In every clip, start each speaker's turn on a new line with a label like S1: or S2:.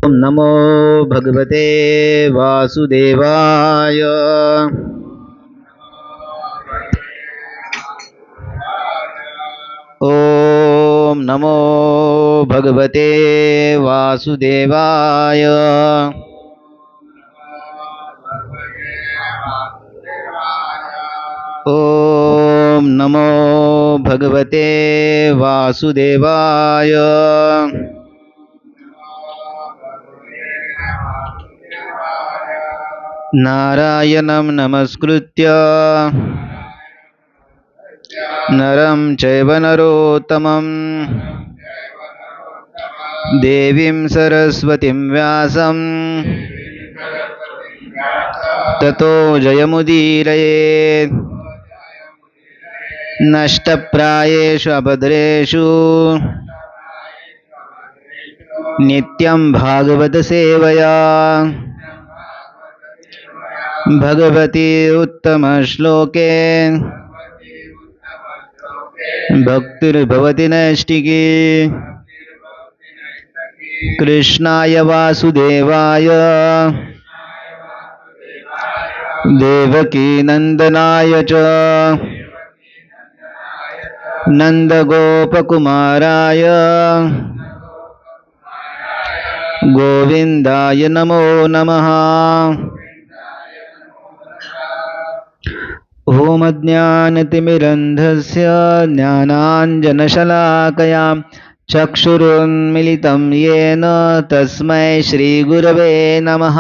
S1: नमो भगवते वासुदेवाय। ओम नमो भगवते वासुदेवाय। ओम नमो भगवते वासुदेवाय। नारायणं नमस्कृत्य नरं चैव नरोत्तमं देवीं सरस्वतीं व्यासं ततो जयमुदीरयेत्। नष्टप्रायेषु अभद्रेषु नित्यं भागवत सेवया भगवती उत्तमश्लोके भक्तिर्भवति नैष्टिकी। कृष्णाय वासुदेवाय देवकी नंदनाय च नंदगोपकुमाराय गोविंदाय नमो नमः। ओम ज्ञानतिमिरन्धस्य ज्ञानाञ्जनशलाकया चक्षुरुन्मिलितं येन तस्मै श्रीगुरवे नमः।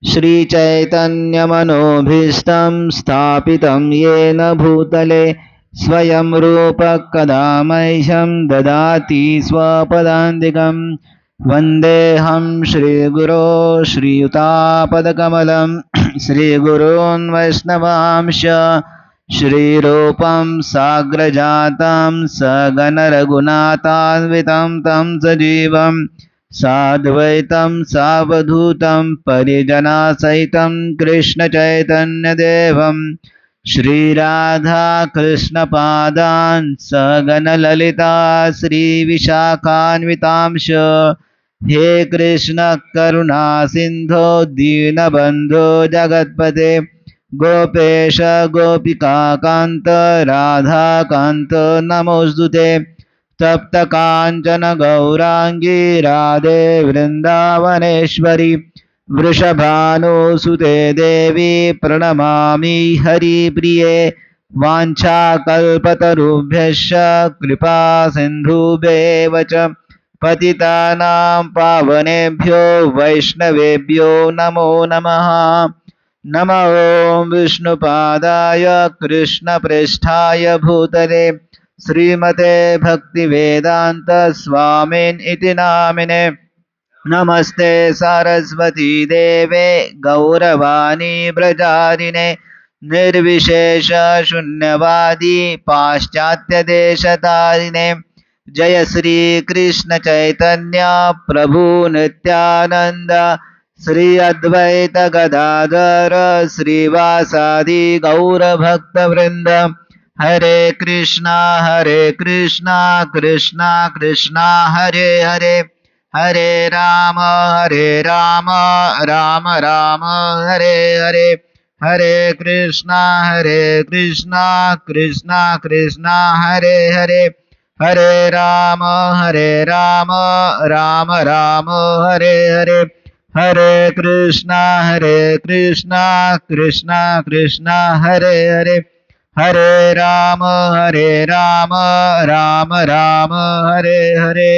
S1: श्रीचैतन्यमनोभीष्टं स्थापितं येन भूतले स्वयं रूपः कदा मह्यं ददाति स्वपदान्तिकं। वन्देऽहं श्रीगुरो श्रीयुतापदकमलं श्रीगुरून् वैष्णवांश श्रीरूपं साग्रजातं सगणरघुनाथान्वितं तं सजीवं साद्वैतं सावधूतं परिजनसहितं कृष्णचैतन्यदेवं श्रीराधा कृष्णपादान् सगणललिता श्रीविशाखान्वितांश। हे कृष्ण करुणा सिंधो दीनबंधो जगत्पते गोपेश गोपिकाकांत राधाकांत नमोस्तुते। तप्त कांचन गौरांगी राधे वृंदावनेश्वरी वृषभानुसुते देवी प्रणमामि हरिप्रिये। वाञ्छाकल्पतरुभ्यश्च कृपा सिन्धुभ्येव च पतितानां पावनेभ्यो वैष्णवेभ्यो नमो नमः। नमो विष्णुपादाय कृष्णप्रेष्ठाय भूतले श्रीमते भक्तिवेदांत स्वामिन् इति नामिने। नमस्ते सरस्वती देवे गौरवाणी व्रजारिणे निर्विशेष शून्यवादी पाश्चात्यदेशतारिणे। जय श्री कृष्ण चैतन्य प्रभु नित्यानंद श्री अद्वैत गदाधर श्रीवासादि गौर भक्त वृंद। हरे कृष्णा कृष्णा कृष्णा हरे हरे हरे राम राम राम हरे हरे। हरे कृष्णा कृष्णा कृष्णा हरे हरे हरे राम राम हरे हरे। हरे कृष्णा कृष्णा हरे हरे हरे राम राम हरे हरे।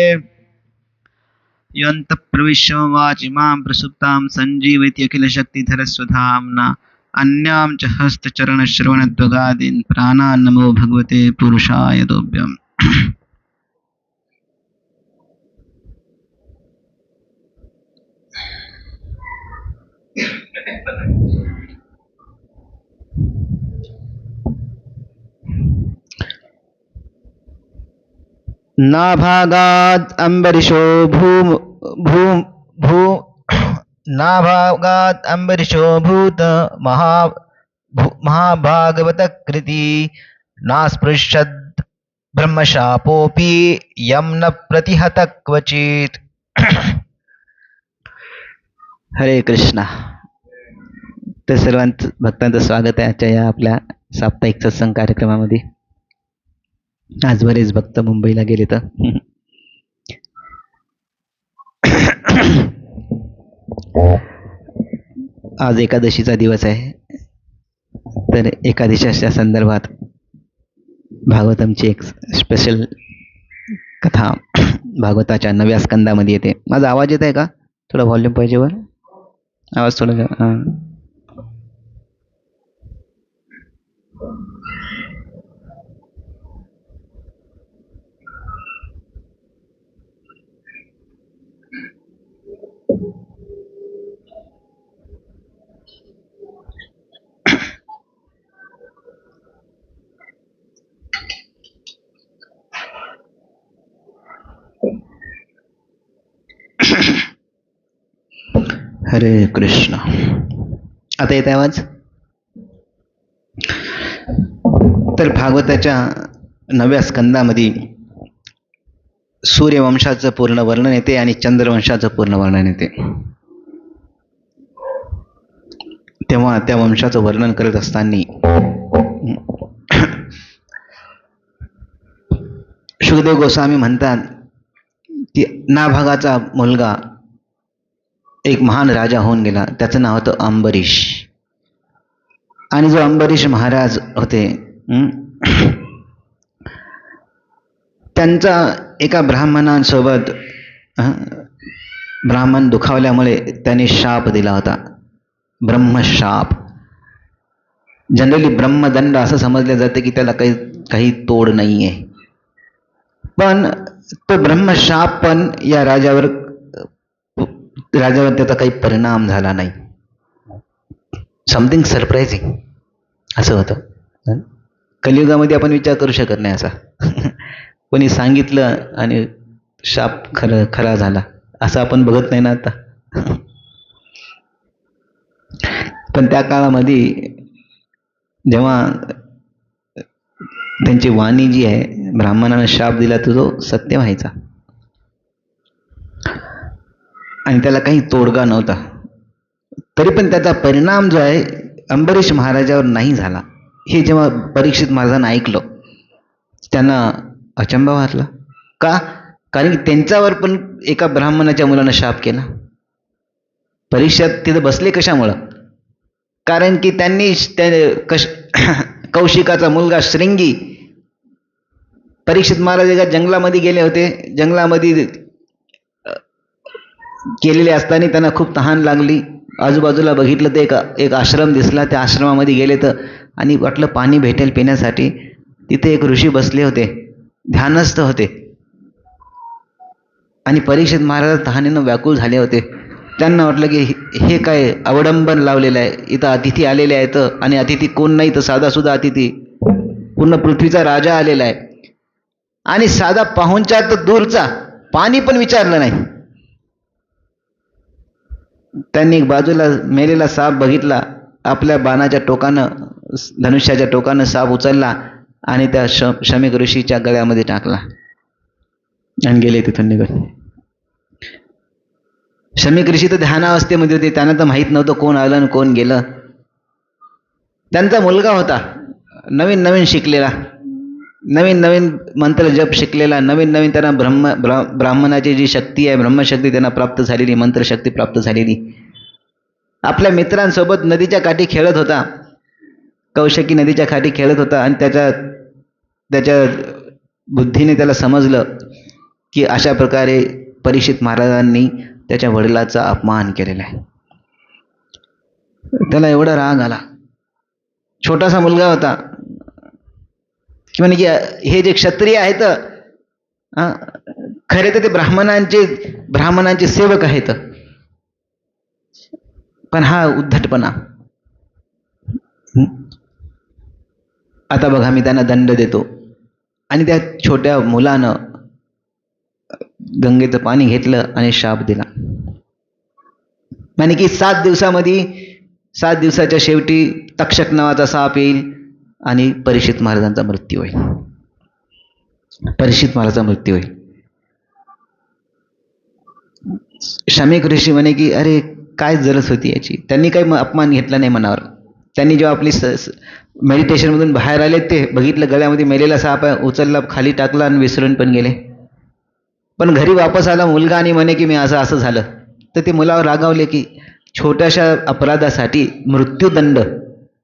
S1: यन्त प्रविश्य वाचि मां प्रसुप्तां सञ्जीवयति अखिलशक्तिधरस्वधाम्ना अन्यां च हस्तचरणश्रवणत्वगादीन् प्राणान् नमो भगवते पुरुषाय तुभ्यम्। नाभागात् अम्बरीशो नाभागात् अम्बरीशो भूत महाभागवतकृति नास्पृशद् ब्रह्मशापोऽपि यं न प्रतिहत क्वचित्। हरे कृष्णा. तर सर्वांचं भक्तांचं स्वागत आहे आजच्या या आपल्या साप्ताहिक सत्संग कार्यक्रमामध्ये. आज बरेच भक्त मुंबईला गेले तर आज एकादशीचा दिवस आहे. तर एकादशीच्या संदर्भात भागवतमची एक स्पेशल कथा भागवताच्या 9व्या स्कंदामध्ये येते. माझा आवाज येत आहे का? थोडा व्हॉल्यूम पाहिजे वर, आवाज थोडा. हां, हरे कृष्ण. आता येत आवाज? तर भागवताच्या 9व्या स्कंदामध्ये सूर्यवंशाचं पूर्ण वर्णन येते आणि चंद्रवंशाचं पूर्ण वर्णन येते. तेव्हा त्या वंशाचं वर्णन करत असताना शुकदेव गोस्वामी म्हणतात की नाभागाचा मुलगा एक महान राजा होऊन गेला. त्याचं नाव होतं अंबरीश. आणि जो अंबरीश महाराज होते त्यांचा एका ब्राह्मणांसोबत ब्राह्मण दुखावल्यामुळे त्याने शाप दिला होता, ब्रह्मशाप. जनरली ब्रह्मदंड असं समजलं जातं की त्याला काही तोड नाही आहे, पण तो ब्रह्मशाप पण या राजावर त्याचा काही परिणाम झाला नाही. समथिंग सरप्रायझिंग असं होतं. कलियुगामध्ये आपण विचार करू शकत नाही असा. कोणी सांगितलं आणि शाप खरा झाला असं आपण बघत नाही ना आता. पण त्या काळामध्ये जेव्हा त्यांची वाणी जी आहे, ब्राह्मणानं शाप दिला तर तो सत्य व्हायचा आणि त्याला काही तोडगा नव्हता. तरी पण त्याचा परिणाम जो आहे अंबरीश महाराजावर नाही झाला. हे जेव्हा परीक्षित महाराजांना ऐकलं त्यांना अचंबा वाटला. का? कारण की त्यांच्यावर पण एका ब्राह्मणाच्या मुलानं शाप केला. परीक्षित तिथं बसले कशामुळं? कारण की त्यांनी कौशिकाचा मुलगा श्रृंगी, परीक्षित महाराज एका जंगलामध्ये गेले होते. जंगलामध्ये केलेले असताना त्यांना खूप तहान लागली. आजूबाजूला बघितलं तर एक आश्रम दिसला. त्या आश्रमामध्ये गेले तर आणि वाटलं पाणी भेटेल पिण्यासाठी. तिथे एक ऋषी बसले होते, ध्यानस्थ होते. आणि परीक्षित महाराज तहानेनं व्याकुळ झाले होते. त्यांना वाटलं की हे काय अवडंबन लावलेलं आहे, इथं अतिथी आलेले आहेत. आणि अतिथी कोण नाही तर साधा सुद्धा अतिथी, पूर्ण पृथ्वीचा राजा आलेला आहे. आणि साधा पाहुणचार तर दूरचा, पाणी पण विचारलं नाही. त्यांनी बाजूला मेलेला साप बघितला. आपल्या बाणाच्या टोकानं, धनुष्याच्या टोकानं साप उचलला आणि त्या शमीक ऋषीच्या गळ्यामध्ये टाकला आणि गेले तिथून निघून. शमीक ऋषी तर ध्यानावस्थेमध्ये होते. त्यांना तर माहीत नव्हतं कोण आलं आणि कोण गेलं. त्यांचा मुलगा होता, नवीन नवीन शिकलेला, नवीन नवीन मंत्र जप शिकलेला, नवीन नवीन त्यांना ब्राह्मणाची जी शक्ती आहे, ब्रह्मशक्ती त्यांना प्राप्त झालेली, मंत्रशक्ती प्राप्त झालेली. आपल्या मित्रांसोबत नदीच्या काठी खेळत होता, कौशकी नदीच्या काठी खेळत होता. आणि त्याच्या बुद्धीने त्याला समजलं की अशा प्रकारे परीक्षित महाराजांनी त्याच्या वडिलाचा अपमान केलेला आहे. त्याला एवढा राग आला. छोटासा मुलगा होता की म्हणे की हे जे क्षत्रिय आहेत खरे तर ते ब्राह्मणांचे सेवक आहेत, पण हा उद्धटपणा. आता बघा मी त्यांना दंड देतो. आणि त्या छोट्या मुलानं गंगेचं पाणी घेतलं आणि शाप दिला. म्हणजे की 7 दिवसाच्या शेवटी तक्षक नावाचा साप येईल आणि परीक्षित महाराजांचा मृत्यू होईल. परीक्षित महाराजांचा मृत्यू होईल. शमीक ऋषी म्हणे की अरे काय गरज होती याची? त्यांनी काही अपमान घेतला नाही मनावर. त्यांनी जेव्हा आपली मेडिटेशनमधून बाहेर आले ते बघितलं गळ्यामध्ये मेलेला साप आहे, उचलला, खाली टाकला आणि विसरून पण गेले. पण घरी वापस आला मुलगा आणि म्हणे की मी असं असं झालं. तर ते मुलावर रागावले की छोट्याशा अपराधासाठी मृत्यूदंड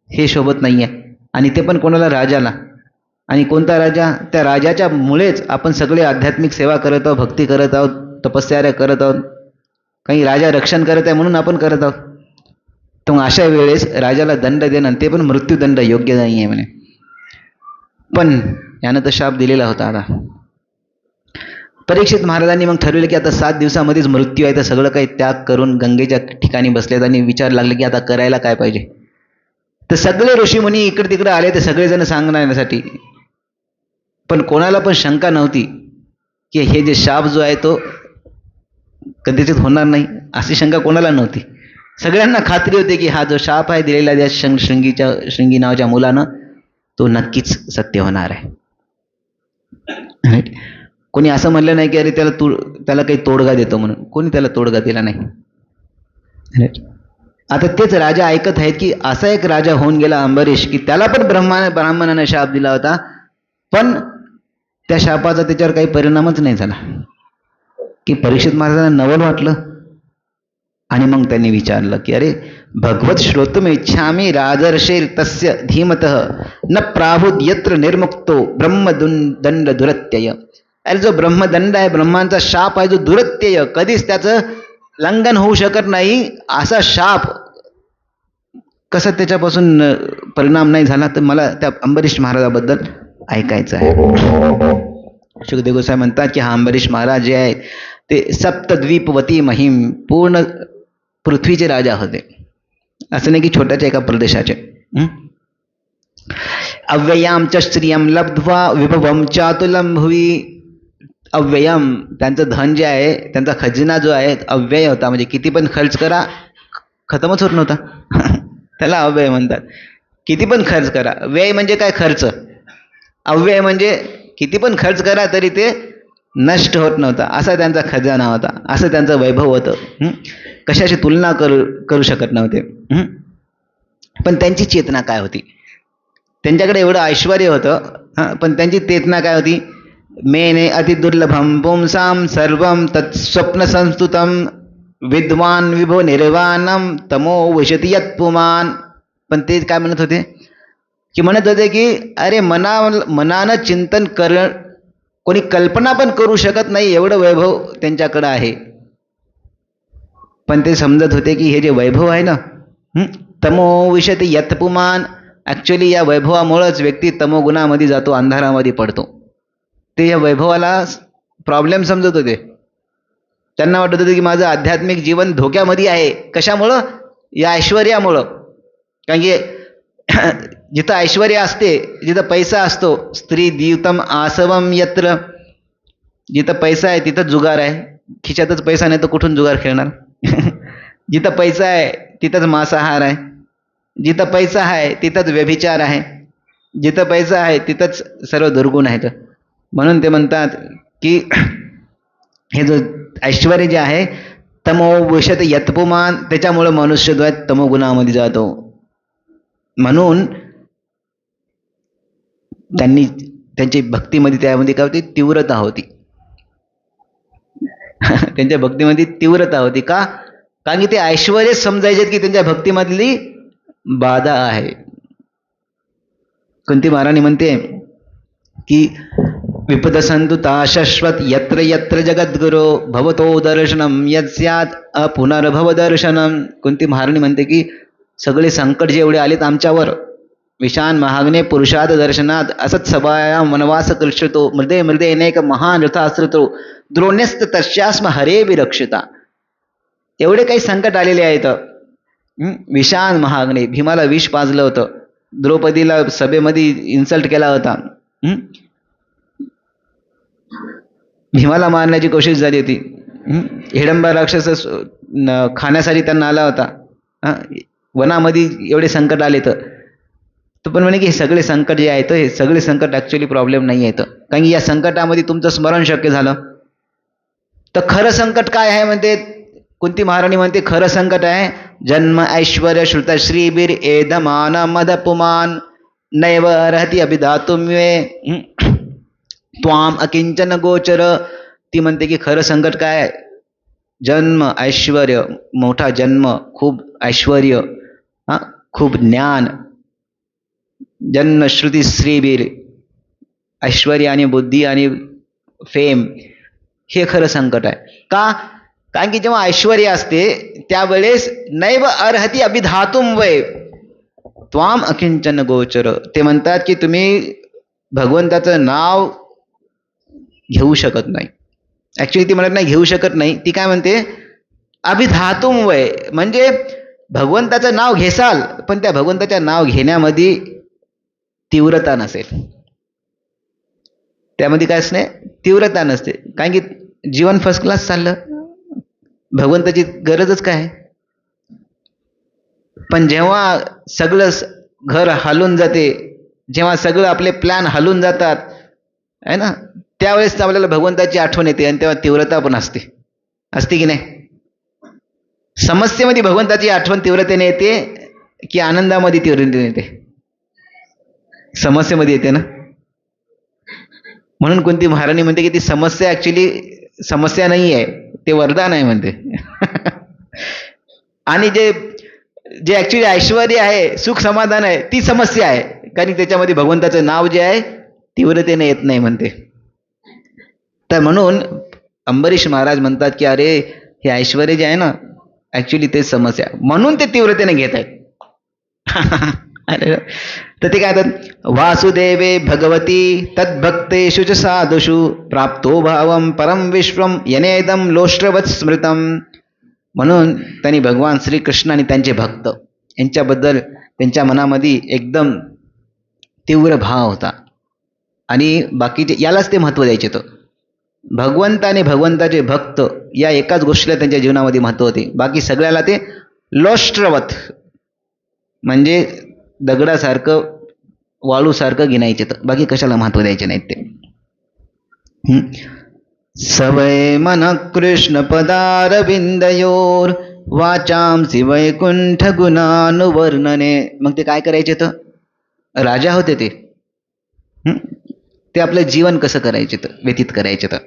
S1: हे शोभत नाही आहे, आणि ते पण कोणाला? राजाला. आणि कोणता राजा? त्या राजाच्या मुळेच आपण सगळे आध्यात्मिक सेवा करत आहोत, भक्ती करत आहोत, तपस्या करत आहोत. काही राजा रक्षण करत आहे म्हणून आपण करत आहोत. तर मग अशा वेळेस राजाला दंड देणं, ते पण मृत्यूदंड, योग्य नाही आहे म्हणे. पण यानं तर शाप दिलेला होता. आता परीक्षित महाराजांनी मग ठरवलं की आता 7 दिवसामध्येच मृत्यू आहे, तर सगळं काही त्याग करून गंगेच्या ठिकाणी बसलेत आणि विचार लागले की आता करायला काय पाहिजे. तर सगळे ऋषीमुनी इकडे तिकडे आले, ते सगळेजण सांगण्यासाठी. पण कोणाला पण शंका नव्हती की हे जे शाप जो आहे तो कधीच होणार नाही, अशी शंका कोणाला नव्हती. सगळ्यांना खात्री होती की हा जो शाप आहे दिलेला त्या शृंगी नावाच्या मुलानं, तो नक्कीच सत्य होणार आहे. कोणी असं म्हणलं नाही की अरे त्याला काही तोडगा देतो म्हणून. कोणी त्याला तोडगा दिला नाही. आता तेच राजा ऐकत आहेत की असा एक राजा होऊन गेला अंबरीश, की त्याला पण ब्राह्मणाने शाप दिला होता, पण त्या शापाचा त्याच्यावर काही परिणामच नाही झाला. की परीक्षित महाराजांना नवल वाटलं आणि मग त्यांनी विचारलं की अरे भगवत श्रोतुम इच्छामी राजर्षेर तस्य धीमतः न प्राहुद यत्र निर्मुक्तो ब्रह्मदंड दुरत्यय. अरे जो ब्रह्मदंड आहे, ब्रह्मांचा शाप आहे, जो दुरत्यय, कधीच त्याचं लंघन होऊ शकत नाही, असा शाप कसा त्याच्यापासून परिणाम नाही झाला. तर मला त्या अंबरीश महाराजाबद्दल ऐकायचं आहे. शुकदेव गोसावी म्हणतात की हा अंबरीश महाराज जे आहेत ते सप्तद्वीपवती महिम, पूर्ण पृथ्वीचे राजा होते. असं नाही की छोट्याच्या एका प्रदेशाचे. अव्ययाम च श्रियम लब्ध्वा विभवम चातुलम भुवी. अव्ययम, त्यांचं धन जे आहे, त्यांचा खजिना जो आहे अव्यय होता, म्हणजे किती पण खर्च करा खतमच होत नव्हता. त्याला अव्यय म्हणतात. किती पण खर्च करा. व्यय म्हणजे काय? खर्च. अव्यय म्हणजे किती पण खर्च करा तरी ते नष्ट होत नव्हता, असा त्यांचा खजाना होता, असं त्यांचं वैभव होतं. कशाची तुलना करू शकत नव्हते. पण त्यांची चेतना काय होती? त्यांच्याकडे एवढं ऐश्वर होतं, पण त्यांची चेतना काय होती? मेने अतिदुर्लभम पुंसाम सर्वम तत्स्वप्न संस्तुतम विद्वान विभो निर्वाणम तमो विशती यत्पुमान. पण ते काय म्हणत होते? की म्हणत होते की अरे मनानं चिंतन कोणी कल्पना पण करू शकत नाही एवढं वैभव त्यांच्याकडं आहे. पण ते समजत होते की हे जे वैभव आहे ना, तमो विशती यत्पुमान, ॲक्च्युली या वैभवामुळंच व्यक्ती तमोगुणामध्ये जातो, अंधारामध्ये पडतो. ते या वैभवाला प्रॉब्लेम समजत होते. त्यांना वाटत होतं की माझं आध्यात्मिक जीवन धोक्यामध्ये आहे. कशामुळं? या ऐश्वर्यामुळं. कारण की जिथं ऐश्वर्य असते, जिथं पैसा असतो, स्त्री दीवतम आसवम यत्र, जिथं पैसा आहे तिथं जुगार आहे. खिशातच पैसा नाही तर कुठून जुगार खेळणार? जिथं पैसा आहे तिथंच मांसाहार आहे, जिथं पैसा आहे तिथंच व्यभिचार आहे, जिथं पैसा आहे तिथंच सर्व दुर्गुण आहेत. म्हणून ते म्हणतात की हे जो ऐश्वर्य जे आहे तमो विशत यत्पुमान, त्याच्यामुळं मनुष्य जो आहे तमोगुणामध्ये जातो. म्हणून त्यांची भक्तीमध्ये त्यामध्ये काय होती? तीव्रता होती. त्यांच्या भक्तीमध्ये तीव्रता होती. का? कारण की ते ऐश्वर्य समजायचे की त्यांच्या भक्तीमधली बाधा आहे. कुंती महाराणी म्हणते की विपदसंतु शाश्वत यत्र यत्र जगद्गुरो भवतो दर्शनम यस्यात अपुनर्भव दर्शनम. कुंती महाराणी म्हणते की सगळे संकट जे एवढे आलेत आमच्यावर, विशान महाग्ने पुरुषाद दर्शनात असत सभाया वनवास कृष्यतो मृदे मृदे अनेक महान रथाश्रितो द्रोण्यस्त तस्यास्म हरे विरक्षिता. एवढे काही संकट आलेले आहेत. विशान महाग्ने, भीमाला विष पाजलं होतं, द्रौपदीला सभेमध्ये इन्सल्ट केला होता, भीमाला मारण्याची कोशिश झाली होती, हिडंबा राक्षस खाण्यासाठी त्यांना आला होता, वनामध्ये एवढे संकट आले. तर पण म्हणे की हे सगळे संकट जे आहेत हे सगळे संकट ॲक्च्युली प्रॉब्लेम नाही आहेत. कारण की या संकटामध्ये तुमचं स्मरण शक्य झालं. तर खरं संकट काय आहे म्हणते? कुंती महाराणी म्हणते खरं संकट आहे जन्म ऐश्वर्य श्रुत श्रीबीर एधमान मदपुमान नैव अर्हति अभिधातुम्ये त्वाम अकिंचन गोचर. ती म्हणते की खरं संकट काय आहे? जन्म ऐश्वर्य, मोठा जन्म, खूप ऐश्वर्य, खूप ज्ञान, जन्म श्रुती श्रीबीर, ऐश्वर्य आणि बुद्धी आणि फेम, हे खरं संकट आहे. का? कारण की जेव्हा ऐश्वर्य असते त्यावेळेस नैव अर्हति अभिधातुम वय त्वाम अकिंचन गोचर. ते म्हणतात की तुम्ही भगवंताचं नाव घेऊ शकत नाही. ऍक्च्युली ती म्हणत नाही घेऊ शकत नाही, ती काय म्हणते अभिधातुम वय, म्हणजे भगवंताचं नाव घेसाल पण त्या भगवंताच्या नाव घेण्यामध्ये तीव्रता नसेल, त्यामध्ये काय असणे तीव्रता नसते. कारण की जीवन फर्स्ट क्लास चाललं, भगवंताची गरजच काय. पण जेव्हा सगळं घर हलून जाते, जेव्हा सगळं आपले प्लॅन हलून जातात आहे ना, त्यावेळेस आपल्याला भगवंताची आठवण येते आणि तेव्हा तीव्रता पण असते. असते की नाही? समस्येमध्ये भगवंताची आठवण तीव्रतेने येते की आनंदामध्ये तीव्रतेने येते? समस्येमध्ये येते ना. म्हणून कोणती महाराणी म्हणते की ती समस्या ऍक्च्युली समस्या नाही आहे, ते वरदान आहे म्हणते. आणि जे जे ऍक्च्युली ऐश्वर्य आहे, सुख समाधान आहे, ती समस्या आहे, कारण त्याच्यामध्ये भगवंताचं नाव जे आहे तीव्रतेने येत नाही म्हणते. तर म्हणून अंबरीश महाराज म्हणतात की अरे हे ऐश्वर्य जे आहे ना ऍक्च्युली ते समस्या, म्हणून ते तीव्रतेने घेत आहेत. तर ते काय म्हणतात, वासुदेवे भगवती तद्भक्तेषु च साधुषु प्राप्तो भावम परम विश्वम यनेदम लोष्ट्रवत स्मृतम. म्हणून त्यांनी भगवान श्रीकृष्ण आणि त्यांचे भक्त यांच्याबद्दल त्यांच्या मनामध्ये एकदम तीव्र भाव होता. आणि बाकीचे यालाच ते महत्त्व द्यायचे. तो भगवंत आणि भगवंताचे भक्त या एकाच गोष्टीला त्यांच्या जीवनामध्ये महत्त्व होते. बाकी सगळ्याला ते लोष्ट्रवत म्हणजे दगडासारखं वाळूसारखं गिनायचे, तर बाकी कशाला महत्त्व द्यायचे नाहीत ते. सवय मन कृष्ण पदारविंदयोर वाचांसी वैकुंठ गुणानुवर्णने. मग ते काय करायचे? तर राजा होते ते. ते आपलं जीवन कसं करायचे तर व्यतीत करायचे, तर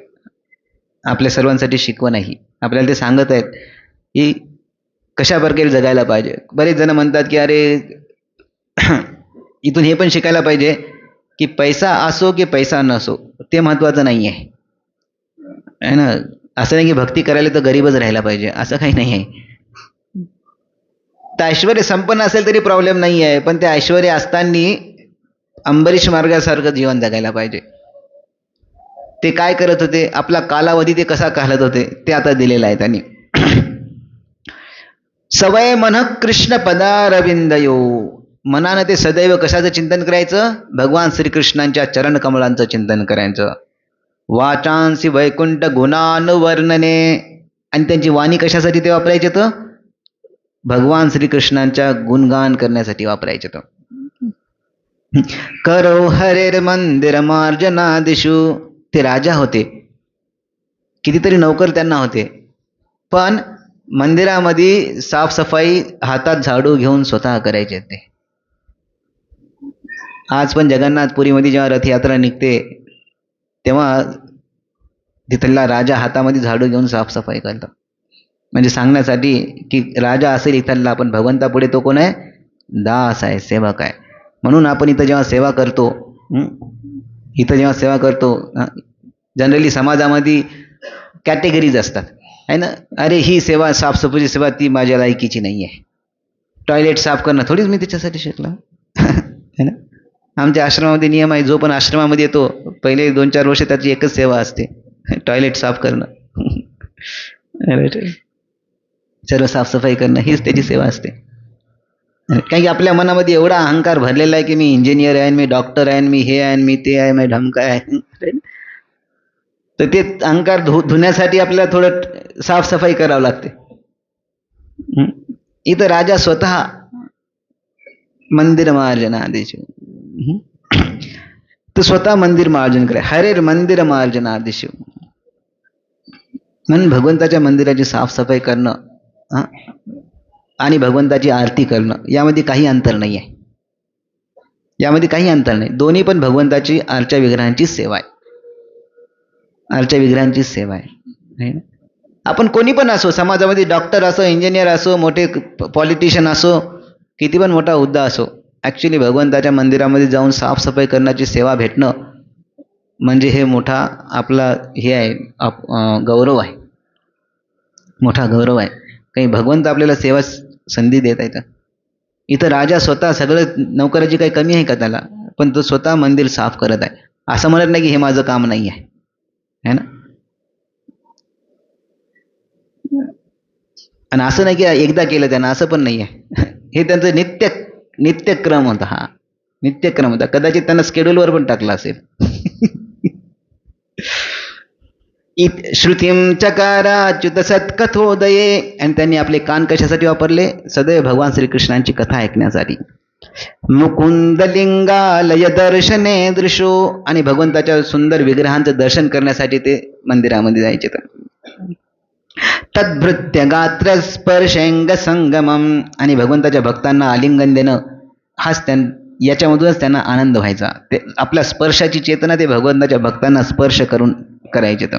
S1: आपल्या सर्वांसाठी शिकवण आहे. आपल्याला ते सांगत आहेत की कशा प्रकारे जगायला पाहिजे. बरेच जण म्हणतात की अरे इथून हे पण शिकायला पाहिजे की पैसा असो की पैसा नसो ते महत्वाचं नाही आहे ना. असं नाही की भक्ती करायला तर गरीबच राहायला पाहिजे, असं काही नाही आहे. तर ऐश्वर्य संपन्न असेल तरी प्रॉब्लेम नाही आहे, पण ते ऐश्वर्य असताना अंबरीश मार्गासारखं जीवन जगायला पाहिजे. ते काय करत होते, आपला कालावधी ते कसा घालत होते ते आता दिलेलं आहे त्यांनी. सवय मन कृष्ण पदारविंदयो. मनानं ते सदैव कशाचं चिंतन करायचं? भगवान श्रीकृष्णांच्या चरण कमलांचं चिंतन करायचं. वाचांसी वैकुंठ गुणानुवर्णने. आणि त्यांची वाणी कशासाठी ते वापरायचे? तर भगवान श्रीकृष्णांच्या गुणगान करण्यासाठी वापरायचे. तर करो हरेर मंदिर मार्जनादिषु. ते राजा होते, कितीतरी नौकर त्यांना होते, पण मंदिरामध्ये साफसफाई हातात झाडू घेऊन स्वतः करायचे ते. आज पण जगन्नाथपुरीमध्ये जेव्हा रथयात्रा निघते तेव्हा तिथला राजा हातामध्ये झाडू घेऊन साफसफाई करतो, म्हणजे सांगण्यासाठी की राजा असेल इथला, पण भगवंतापुढे तो कोण आहे? दास आहे, सेवक आहे. म्हणून आपण इथं जेव्हा सेवा करतो, जनरली समाजामध्ये कॅटेगरीज असतात आहे ना. अरे ही सेवा, साफसफाईची सेवा ती माझ्या लायकीची नाही आहे. टॉयलेट साफ करणं थोडीच मी त्याच्यासाठी शिकला है ना. आमच्या आश्रमामध्ये नियम आहे, जो पण आश्रमामध्ये येतो पहिले 2-4 वर्ष त्याची एकच सेवा असते, टॉयलेट साफ करणं. सर्व साफसफाई करणं हीच त्याची सेवा असते. कारण की आपल्या मनामध्ये एवढा अहंकार भरलेला आहे की मी इंजिनियर आहे, मी डॉक्टर आहे, मी हे आहे, मी ते आहे, मी ढमका आहे. तर ते अहंकार धुण्यासाठी आपल्याला थोडं साफसफाई करावं लागते. इथं राजा स्वतः मंदिर मार्जनादिषु, तर स्वतः मंदिर मार्जन करे. हरेर मंदिर मार्जनादिषु. म्हणून भगवंताच्या मंदिराची साफसफाई करणं आणि भगवंताची आरती करणं यामध्ये काही अंतर नाही आहे. यामध्ये काही अंतर नाही. दोन्ही पण भगवंताची आरच्या विग्रहांची सेवा आहे. आरच्या विग्रहांची सेवा आहे. आपण कोणी पण असो, समाजामध्ये डॉक्टर असो, इंजिनियर असो, मोठे पॉलिटिशियन असो, किती पण मोठा हुद्दा असो, ॲक्च्युली भगवंताच्या मंदिरामध्ये जाऊन साफसफाई करण्याची सेवा भेटणं म्हणजे हे मोठा आपला हे आहे, गौरव आहे, मोठा गौरव आहे. काही भगवंत आपल्याला सेवा संधी देत आहेत. इथं राजा स्वतः सगळं, नोकराची काही कमी आहे का त्याला, पण तो स्वतः मंदिर साफ करत आहे. असं म्हणत नाही की हे माझं काम नाही आहे, है ना. आणि असं नाही की एकदा केलं त्यानं, असं पण नाही आहे. हे त्यांचं नित्यक्रम होता. हा नित्यक्रम होता. कदाचित त्यांना स्केड्यूलवर पण टाकला असेल. श्रुतीम चकाराच्युत सत्कथोदये. आणि त्यांनी आपले कान कशासाठी वापरले? सदैव भगवान श्रीकृष्णांची कथा ऐकण्यासाठी. मुकुंद लिंगालय दर्शने दृशो. आणि भगवंताच्या सुंदर विग्रहांचं दर्शन करण्यासाठी ते मंदिरामध्ये जायचे. तद्भृत्य गात्र स्पर्शेंग संगमम. आणि भगवंताच्या भक्तांना आलिंगन देणं, हाच याच्यामधूनच त्यांना आनंद व्हायचा. ते आपल्या स्पर्शाची चेतना ते भगवंताच्या भक्तांना स्पर्श करून करायचे. तर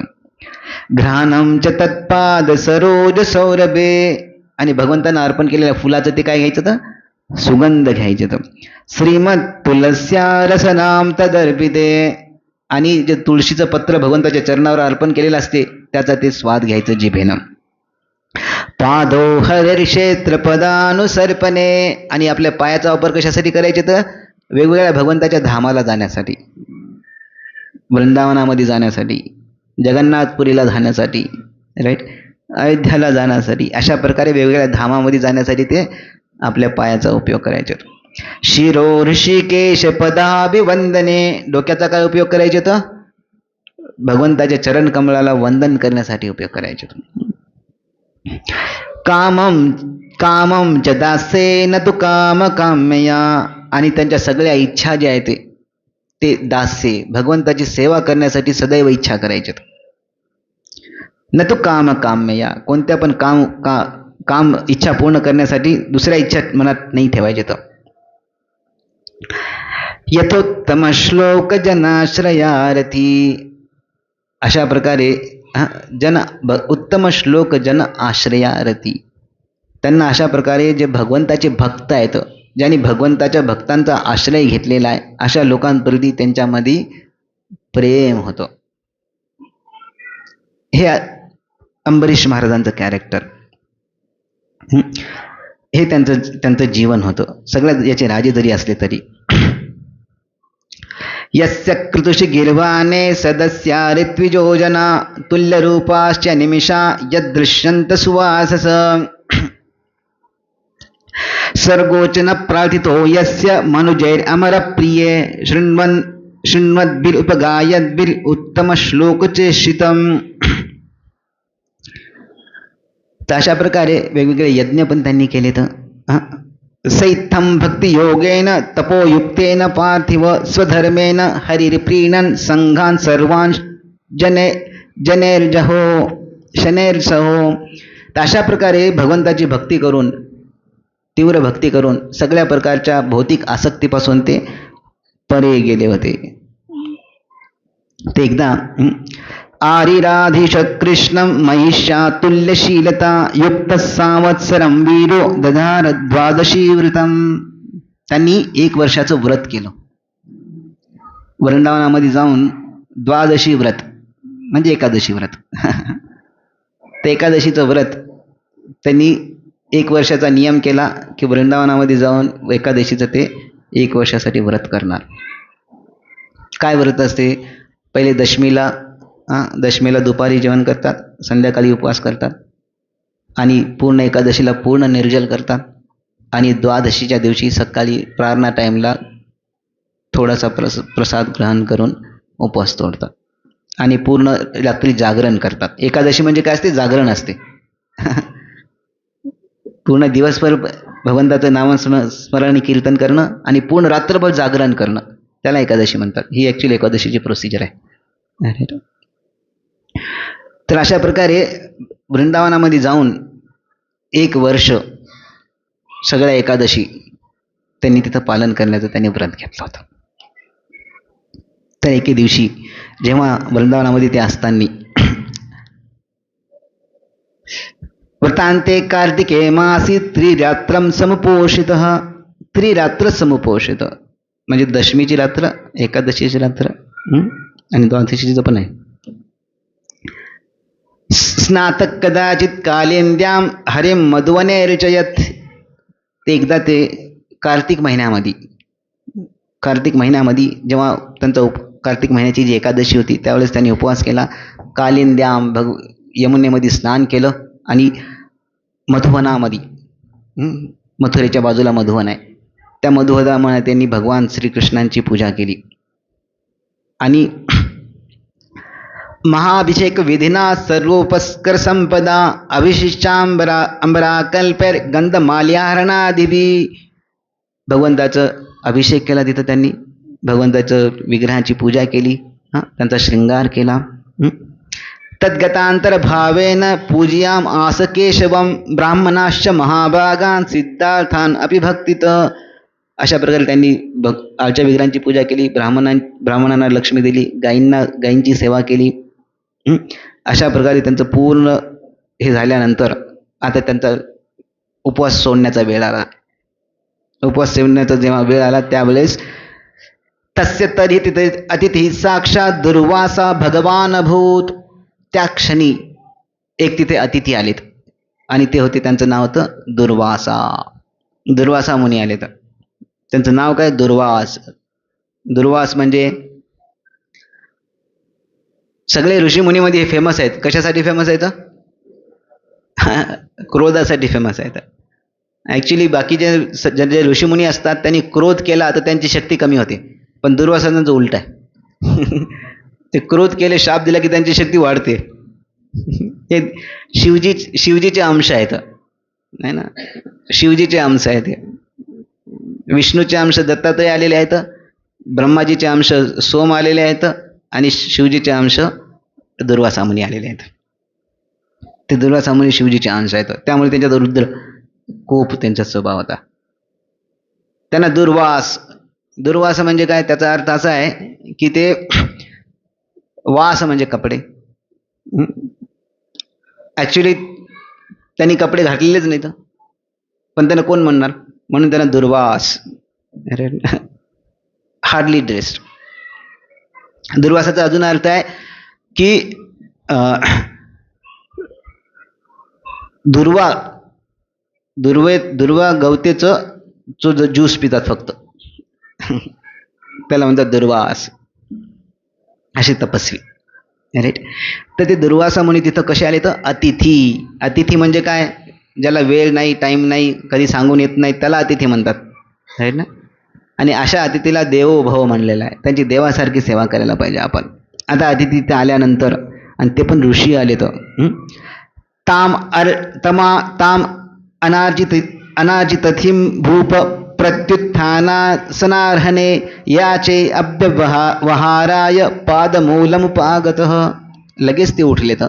S1: घ्राणम च तत्पाद सरोज सौरभे. आणि भगवंतांना अर्पण केलेल्या फुलाचं ते काय घ्यायचं? तर सुगंध घ्यायचे. तर श्रीमद तुलस्या रसनाम तदर्पिते. आणि जे तुळशीचं पत्र भगवंताच्या चरणावर अर्पण केलेलं असते त्याचा ते स्वाद घ्यायचं जिभेनं. पादो हरिक्षेत्र पदानुसर्पणे. आणि आपल्या पायाचा वापर कशासाठी करायचे? तर वेगवेगळ्या भगवंताच्या धामाला जाण्यासाठी, वृंदावनामध्ये जाण्यासाठी, जगन्नाथपुरीला जाण्यासाठी, राईट, अयोध्याला जाण्यासाठी, अशा प्रकारे वेगवेगळ्या धामामध्ये जाण्यासाठी ते आपल्या पायाचा उपयोग करायचे. शिरो ऋषिकेश पदाभिवंदने. डोक्याचा काय उपयोग करायचे? तर भगवंताच्या चरण कमळाला वंदन करण्यासाठी उपयोग करायचे. कामम कामम च दासेन तु काम काम्यया. आणि त्यांच्या सगळ्या इच्छा ज्या आहेत ते दास्य, भगवंताची सेवा करण्यासाठी सदैव इच्छा करायचे. न तु काम काम्यया. कोणत्या पण काम इच्छा पूर्ण करण्यासाठी दुसऱ्या इच्छा मनात नाही ठेवायचे. तर यथोत्तम श्लोक जनाश्रयारथी. अशा प्रकारे उत्तम श्लोक जन आश्रयारथी. त्यांना अशा प्रकारे जे भगवंताचे भक्त आहेत, ज्यांनी भगवंताच्या भक्तांचा आश्रय घेतलेला आहे, अशा लोकांप्रती त्यांच्यामध्ये प्रेम होतं. हे अंबरीश महाराजांचं कॅरेक्टर, हे त्यांचं जीवन होतं. सगळ्यात याचे राजे जरी असले तरी. यस्य कृतुषि गिर्वाणे सदस्या ऋत्विजोजना तुल्यरूपाश्च निमिषा यदृश्यन्त सुवासस. सर्गोचन प्रार्थितो यस्य मनुजैर अमर प्रिये शृण्वद्भिर उपगायद्भिर उत्तम श्लोकचेष्टितम. तर अशा प्रकारे वेगवेगळे यज्ञ पण त्यांनी केले. तर सैत्थम भक्ती योगेन तपोयुक्तेन पार्थिव स्वधर्मेन हरिप्रीणन संघान सर्वान जनेर्जहो शनेर्सहो. तर अशा प्रकारे भगवंताची भक्ती करून, तीव्र भक्ती करून सगळ्या प्रकारच्या भौतिक आसक्तीपासून ते परे गेले होते. ते एकदा आरिराधीश कृष्ण महिषातुल्यशीलता युक्त संवत्सरम वीरो दधार द्वादशी व्रतम. त्यांनी 1 वर्षाचं व्रत केलं. वृंदावनामध्ये जाऊन द्वादशी व्रत म्हणजे एकादशी व्रत. ते एकादशीचं व्रत त्यांनी 1 वर्षाचा नियम केला की वृंदावनामध्ये जाऊन एकादशीचं ते 1 वर्षासाठी व्रत करणार. काय व्रत असते? पहिले दशमीला दुपारी जेवण करतात, संध्याकाळी उपवास करतात, आणि पूर्ण एकादशीला पूर्ण निर्जल करतात, आणि द्वादशीच्या दिवशी सकाळी प्रार्थना टाईमला थोडासा प्रसाद ग्रहण करून उपवास तोडतात, आणि पूर्ण रात्री जागरण करतात. एकादशी म्हणजे काय असते? जागरण असते. पूर्ण दिवसभर भगवंताचं नामस्मरण कीर्तन करणं आणि पूर्ण रात्रभर जागरण करणं, त्याला एकादशी म्हणतात. ही ॲक्च्युली एकादशीची प्रोसिजर आहे. तर अशा प्रकारे वृंदावनामध्ये जाऊन 1 वर्ष सगळ्या एकादशी त्यांनी तिथं पालन करण्याचं त्यांनी व्रत घेतलं होतं. तर एके दिवशी जेव्हा वृंदावनामध्ये ते असताना वृत्तांते कार्तिके मासी त्रिरात्रम समुपोषित, त्रिरात्र समुपोषित म्हणजे दशमीची रात्र, एकादशीची रात्र आणि द्वादशीचं पण आहे. स्नातक कदाचित कालेंद्याम हरिम मधुवने रचयत. ते एकदा ते कार्तिक महिन्यामध्ये जेव्हा त्यांचा कार्तिक महिन्याची जी एकादशी होती त्यावेळेस त्यांनी उपवास केला. कालिंद्याम यमुनेमध्ये स्नान केलं आणि मधुवनामध्ये, मथुरेच्या बाजूला मधुवन आहे, त्या मधुवनामध्ये त्यांनी भगवान श्रीकृष्णांची पूजा केली आणि महाअभिषेक विधिना सर्वोपस्कर संपदा अभिशिष्टांबरा अंबराकल्पेर गंधमाल्याहरणादिभी. भगवंताचं अभिषेक केला तिथं त्यांनी, भगवंताचं विग्रहाची पूजा केली, त्यांचा शृंगार केला. तद्गतांतर भावेन पूजयाम आस केशवम ब्राह्मणाश्च महाभागान सिद्धार्थान अपि भक्तित. अशा प्रकारे त्यांनी आळच्या विग्रहांची पूजा केली, ब्राह्मणांना लक्ष्मी दिली, गायींची सेवा केली. अशा प्रकारे त्यांचं पूर्ण हे झाल्यानंतर आता त्यांचा उपवास सोडण्याचा वेळ आला. उपवास सोडण्याचा जेव्हा वेळ आला त्यावेळेस तस्य तरी तिथे अतिथी साक्षात दुर्वासा भगवान भूत. त्या क्षणी एक तिथे अतिथी आलेत आणि ते होते, त्यांचं नाव होतं दुर्वासा. दुर्वासा मुनी आलेत. त्यांचं नाव काय? दुर्वास. दुर्वास म्हणजे सगळे ऋषीमुनीमध्ये हे फेमस आहेत. कशासाठी फेमस आहेत? क्रोधासाठी फेमस आहेत. ॲक्च्युली बाकीचे जे ऋषीमुनी असतात त्यांनी क्रोध केला तर त्यांची शक्ती कमी होते, पण दुर्वासांचं उलट आहे. ते क्रोध केले, शाप दिला की त्यांची शक्ती वाढते. हे शिवजीचे अंश आहेत, नाही ना, शिवजीचे अंश आहेत. विष्णूचे अंश दत्तात्रय आलेले आहेत, ब्रह्माजीचे अंश सोम आलेले आहेत आणि शिवजीचे अंश दुर्वासा मुनी आलेले आहेत. ते दुर्वासा मुनी शिवजीचे अंश आहेत, त्यामुळे त्यांच्यात रुद्र कोप त्यांचा स्वभाव होता. त्यांना दुर्वास म्हणजे काय? त्याचा अर्थ असा आहे की ते वास म्हणजे कपडे. ॲक्च्युली त्यांनी कपडे घातलेलेच नाहीत, पण त्यांना कोण म्हणणार, म्हणून त्यांना दुर्वास, हार्डली ड्रेस्ड. दुर्वासाचा अजून अर्थ आहे की दुर्वा गवतेचं जो ज्यूस पितात फक्त, त्याला म्हणतात दुर्वास. असे तपस्वी, राईट. तर ते दुर्वासा मुनी तिथं कसे आले? तर अतिथी म्हणजे काय? ज्याला वेळ नाही, टाईम नाही, कधी सांगून येत नाही, त्याला अतिथी म्हणतात, राईट ना. आणि अशा अतिथीला देवो भव म्हणलेला आहे. त्यांची देवासारखी सेवा करायला पाहिजे आपण. आता अतिथी ते आल्यानंतर, आणि ते पण ऋषी आले तर ताम अनार्जितथिम भूप प्रत्युत्थानासनार्हणे याचे अभ्यवहाराय पादमूलमुपागतः. लगेच ते उठले तर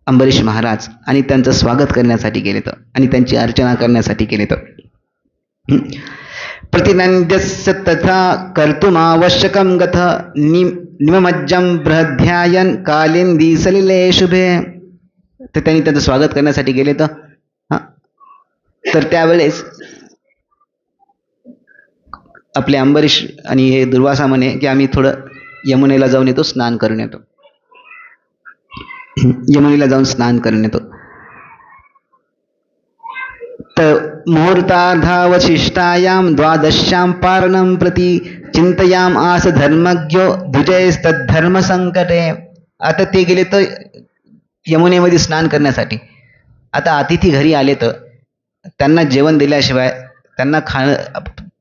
S1: अंबरीश महाराज आणि त्यांचं स्वागत करण्यासाठी गेले तर आणि त्यांची अर्चना करण्यासाठी गेले तर. प्रतिनंद्यस्य तथा कर्तुमावश्यकं गथ निमज्जं बृहध्यायन कालिंदी सलिले शुभे. तर त्यांनी त्यांचं स्वागत करण्यासाठी गेले तर त्यावेळेस आपले अंबरीश आणि हे दुर्वासा म्हणे की आम्ही थोडं यमुनेला जाऊन येतो, स्नान करून येतो. यमुनेला जाऊन स्नान करून येतो. तर मुहूर्तार्धावशिष्टायाम द्वादश्याम पारणं प्रति चिंतयाम आस धर्मज्ञो धुजयस्तद्धर्म संकटे. आता ते गेले तर यमुनेमध्ये स्नान करण्यासाठी. आता अतिथी घरी आले तर त्यांना जेवण दिल्याशिवाय, त्यांना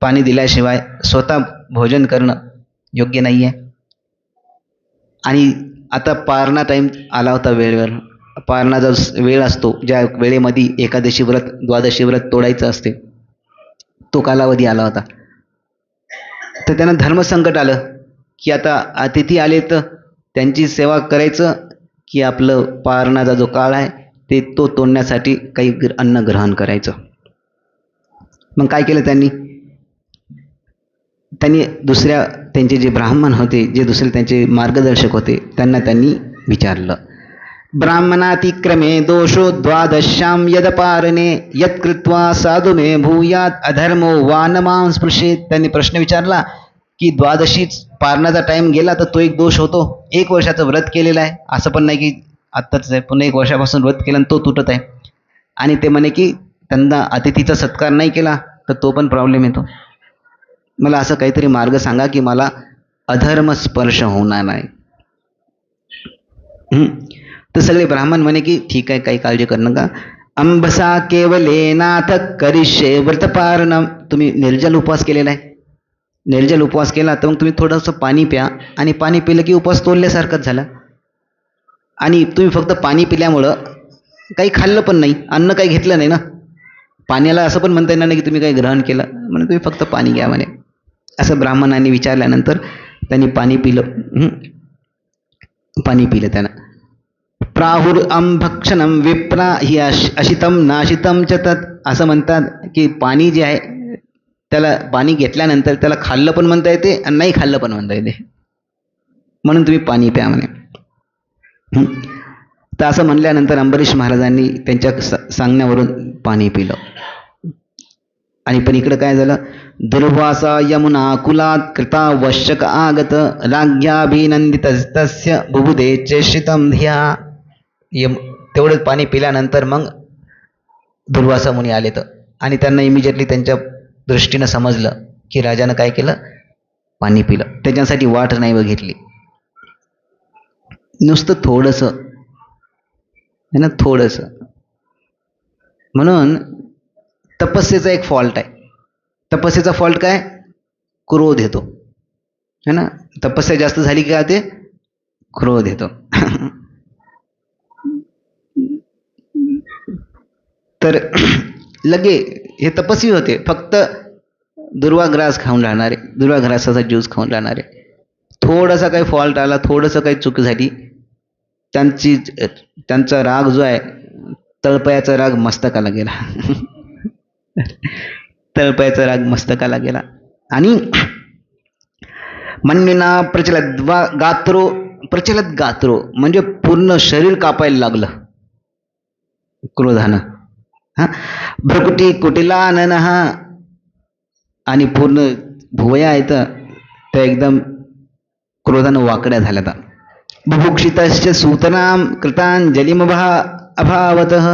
S1: पाणी दिल्याशिवाय स्वतः भोजन करणं योग्य नाही आहे. आणि आता पारणा टाईम आला होता वेळेवर. पारणाचा वेळ असतो ज्या वेळेमध्ये एकादशी व्रत, द्वादशी व्रत तोडायचं असते, तो कालावधी आला होता. तर त्यांना धर्मसंकट आलं की आता अतिथी आले तर त्यांची सेवा करायचं की आपलं पारणाचा जो काळ आहे तो तोडण्यासाठी काही अन्न ग्रहण करायचं. मग काय केलं त्यांनी दुसऱ्या त्यांचे जे ब्राह्मण होते, जे दुसरे त्यांचे मार्गदर्शक होते, त्यांनी विचारलं. ब्राह्मणातिक्रमे दोषो द्वादश्याम यदपारणे यत्कृत्वा साधु मे भूयात अधर्मो वानमां स्पृशेत. त्यांनी प्रश्न विचारला की द्वादशीच पारणाचा टाइम गेला तर तो एक दोष होतो. 1 वर्षाचं व्रत केलेलं आहे, असं पण नाही की आत्ताच आहे, पुन्हा 1 वर्षापासून व्रत केलं आणि तो तुटत आहे. आणि ते म्हणे की त्यांना अतिथीचा सत्कार नाही केला तर तो पण प्रॉब्लेम येतो. मला असं काहीतरी मार्ग सांगा की मला अधर्म स्पर्श होणार नाही. तर सगळे ब्राह्मण म्हणे की ठीक आहे, काही काळजी करू नका. अंबसा केवलेनाथ करिष्ये व्रतपारणम. तुम्ही निर्जल उपवास केलेला आहे, निर्जल उपवास केला तर मग तुम्ही थोडंसं पाणी प्या, आणि पाणी पिलं की उपवास तोडल्यासारखंच झालं. आणि तुम्ही फक्त पाणी पिल्यामुळं काही खाल्लं पण नाही, अन्न काही घेतलं नाही ना. पाण्याला असं पण म्हणता येणार नाही की तुम्ही काही ग्रहण केलं, म्हणजे तुम्ही फक्त पाणी घ्या म्हणे. असं ब्राह्मणांनी विचारल्यानंतर त्यांनी पाणी पिलं. पाणी पिलं त्यानं. प्राहुर भक्षणम विप्रा ही अशितम नाशितम च तत्. असं म्हणतात की पाणी जे आहे त्याला पाणी घेतल्यानंतर त्याला खाल्लं पण म्हणता येते आणि नाही खाल्लं पण म्हणता येते, म्हणून तुम्ही पाणी प्या म्हणे. तर असं म्हणल्यानंतर अंबरीश महाराजांनी त्यांच्या सांगण्यावरून पाणी पिलं. आणि पण इकडं काय झालं, दुर्वासा यमुना कुलात कृता वश्यक आगत राज्ञाभिनंदितस्य बुबुधे चेष्टितम धिया. तेवढंच पाणी पिल्यानंतर मग दुर्वासा मुनी आले तर, आणि त्यांना इमिजिएटली त्यांच्या दृष्टीनं समजलं की राजानं काय केलं, पाणी पिलं. त्याच्यासाठी वाट नाही बघितली, नुसतं थोडंसं आहे ना, थोडंसं. म्हणून तपस्येचा एक फॉल्ट आहे. तपस्येचा फॉल्ट काय, क्रोध येतो है ना. तपस्या जास्त झाली की काय ते क्रोध येतो. तर लगे हे तपस्वी होते, फक्त दुर्वाग्रास खाऊन राहणारे, दुर्वाग्रासाचा ज्यूस खाऊन राहणारे. थोडासा काही फॉल्ट आला, थोडंसं काही चूक झाली, त्यांचा राग जो आहे, तळपयाचा राग मस्तकाला गेला. तळपयाचा राग मस्तकाला गेला. आणि मन्विना प्रचलत गात्रो, प्रचलत गात्रो म्हणजे पूर्ण शरीर कापायला लागलं क्रोधानं. भ्रकुटी कुटिलानन, आणि पूर्ण भुवया आहेत त्या एकदम क्रोधानं वाकड्या झाल्या. बुभुक्षितस्य सूतनाम कृतांजलिमभा अभावतः.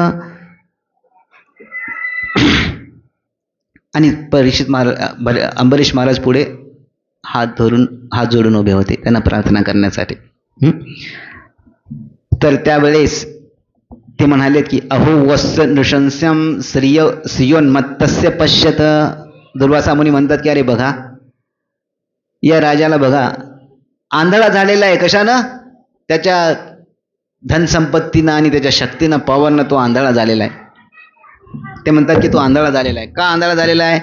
S1: आणि अंबरीश महाराज पुढे हात जोडून उभे होते त्यांना प्रार्थना करण्यासाठी. तर त्यावेळेस ते म्हणाले की अहो वत्स नृशंस्यम श्रियोन्मत्तस्य पश्यत. दुर्वासा मुनी म्हणतात की अरे बघा, या राजाला बघा, आंधळा झालेला आहे. कशानं, त्याच्या धनसंपत्तीनं आणि त्याच्या शक्तीनं, पॉवरनं तो आंधळा झालेला आहे. ते म्हणतात की तो आंधळा झालेला आहे. का आंधळा झालेला आहे,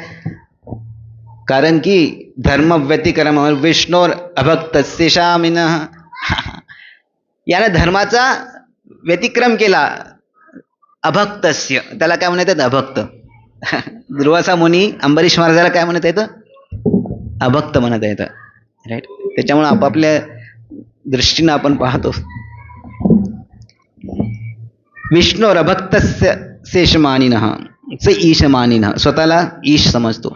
S1: कारण की धर्म व्यतिक्रम विष्णोर अभक्त शामिन. याने धर्माचा व्यतिक्रम केला. अभक्तस्य, त्याला काय म्हणत आहेत, अभक्त. दुर्वासा मुनी अंबरीश महाराजाला काय म्हणत येतं, अभक्त म्हणत येतं. राईट. त्याच्यामुळे आपापल्या दृष्टीनं आपण पाहतो. विष्णोर अभक्तस्य शेषमानिनः, से ईशमानिनः, स्वतःला ईश समजतो.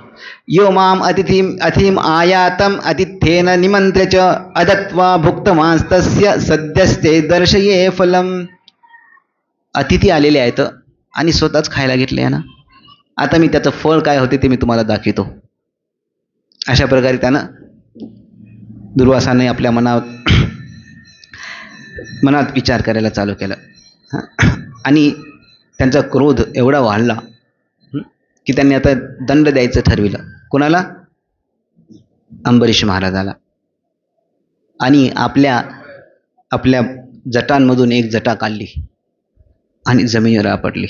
S1: यो माम अतिथीम आयातम अतिथेन निमंत्र्य च अदत्वा भुक्तमांस्तस्य सद्यस्ते दर्शये फलम. अतिथी आलेले आहेत आणि स्वतःच खायला घेतले ना, आता मी त्याचं फळ काय होते ते मी तुम्हाला दाखवतो. अशा प्रकारे त्यानं दुर्वासाने आपल्या मनात विचार करायला चालू केलं. आणि त्यांचा क्रोध एवढा वाढला की त्यांनी आता दंड द्यायचं ठरविलं. कोणाला, अंबरीश महाराजाला. आणि आपल्या जटांमधून एक जटा काढली आणि जमिनीवर आपटली.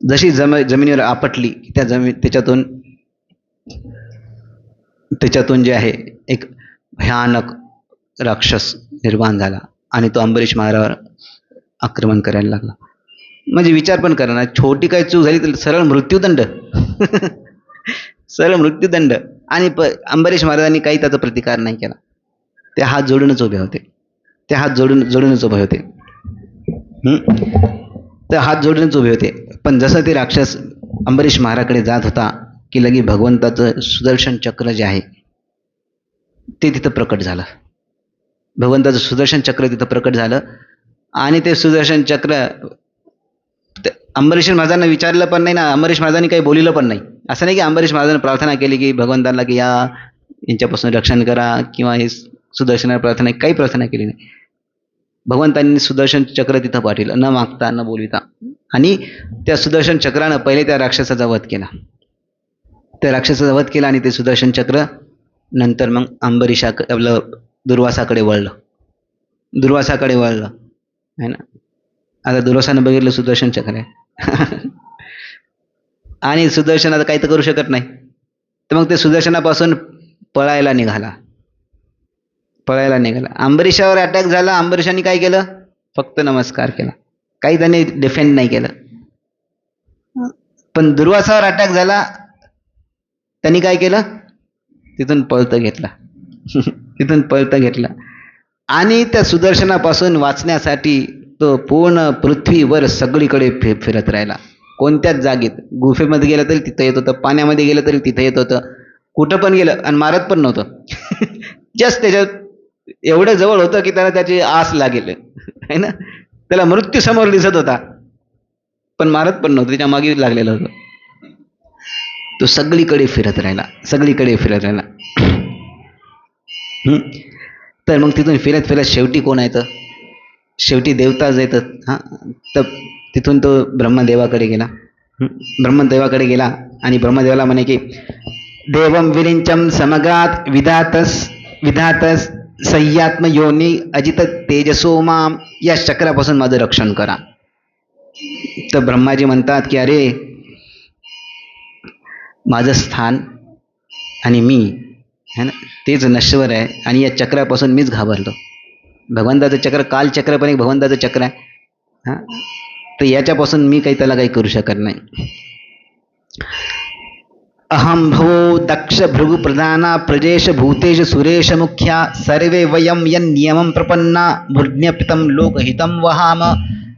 S1: जशी जमिनीवर आपटली त्याच्यातून जे आहे एक भयानक राक्षस निर्माण झाला. आणि तो अंबरीश महाराजावर आक्रमण करायला लागला. म्हणजे विचार पण करा ना, छोटी काही चूक झाली तर सरळ मृत्यूदंड. सरळ मृत्यूदंड. आणि अंबरीश महाराजांनी काही त्याचा प्रतिकार नाही केला. ते हात जोडूनच उभे होते. ते हात जोडूनच उभे होते. तर हात जोडूनच उभे होते. पण जसं ते राक्षस अंबरीश महाराजाकडे जात होता की लगे भगवंताचं सुदर्शन चक्र जे आहे ते तिथं प्रकट झालं. भगवंताचं सुदर्शन चक्र तिथं प्रकट झालं. आणि ते सुदर्शन चक्र अंबरीश महाराजांना विचारलं पण नाही ना, अंबरीश महाराजांनी काही बोलिलं पण नाही. असं नाही की अंबरीश महाराजांनी प्रार्थना केली की भगवंतांना की या यांच्यापासून रक्षण करा किंवा हे सुदर्शनाला प्रार्थना, काही प्रार्थना केली नाही. भगवंतांनी सुदर्शन चक्र तिथं पाठवलं, न मागता न बोलविता. आणि त्या सुदर्शन चक्रानं पहिले त्या राक्षसाचा वध केला. त्या राक्षसाचा वध केला आणि ते सुदर्शन चक्र नंतर मग आपलं दुर्वासाकडे वळलं. दुर्वासाकडे वळलं आहे ना. आता दुर्वासानं बघितलं सुदर्शन चक्र आहे. आणि सुदर्शन आता काही तर करू शकत नाही. तर मग ते सुदर्शनापासून पळायला निघाला. अंबरीशावर अटॅक झाला. अंबरीशाने काय केलं? फक्त नमस्कार केला. काही त्याने डिफेंड नाही केलं. पण दुर्वासावर अटॅक झाला. त्यांनी काय केलं? तिथून पळतं घेतलं. आणि त्या सुदर्शनापासून वाचण्यासाठी तो पूर्ण पृथ्वीवर सगळीकडे फिरत राहिला. कोणत्याच जागेत, गुफेमध्ये गेलं तरी तिथं येत होतं, पाण्यामध्ये गेलं तरी तिथं येत होतं, कुठं पण गेलं आणि मारत पण नव्हतं. जस्ट त्याच्यात एवढं जवळ होतं की त्याला त्याची आस लागेल आहे ना. त्याला मृत्यू समोर दिसत होता पण मारत पण नव्हतं, त्याच्या मागे लागलेलं होतं. तो सगळीकडे फिरत राहिला. तर मग तिथून फिरत शेवटी कोण येतं? शेवटी देवताच येतात. हां, तर तिथून तो ब्रह्मदेवाकडे गेला आणि ब्रह्मदेवाला म्हणे की देवम विरिंचम समगात विधातस सह्यात्म योनी अजित तेजसो माम, या चक्रापासून माझं रक्षण करा. तर ब्रह्माजी म्हणतात की अरे, माझं स्थान आणि मी है ना तेच नश्वर आहे आणि या चक्रापासून मीच घाबरलो. भगवंताचं चक्र कालचक्र पण एक भगवंताचं चक्र आहे. हां, तर याच्यापासून मी त्याला काही करू शकत नाही. अहम भवो दक्ष भृगु प्रधाना प्रजेश भूतेश सुरेश मुख्या सर्वे वयम यन नियमम प्रपन्ना भृज्ञपितम लोकहितम वहाम.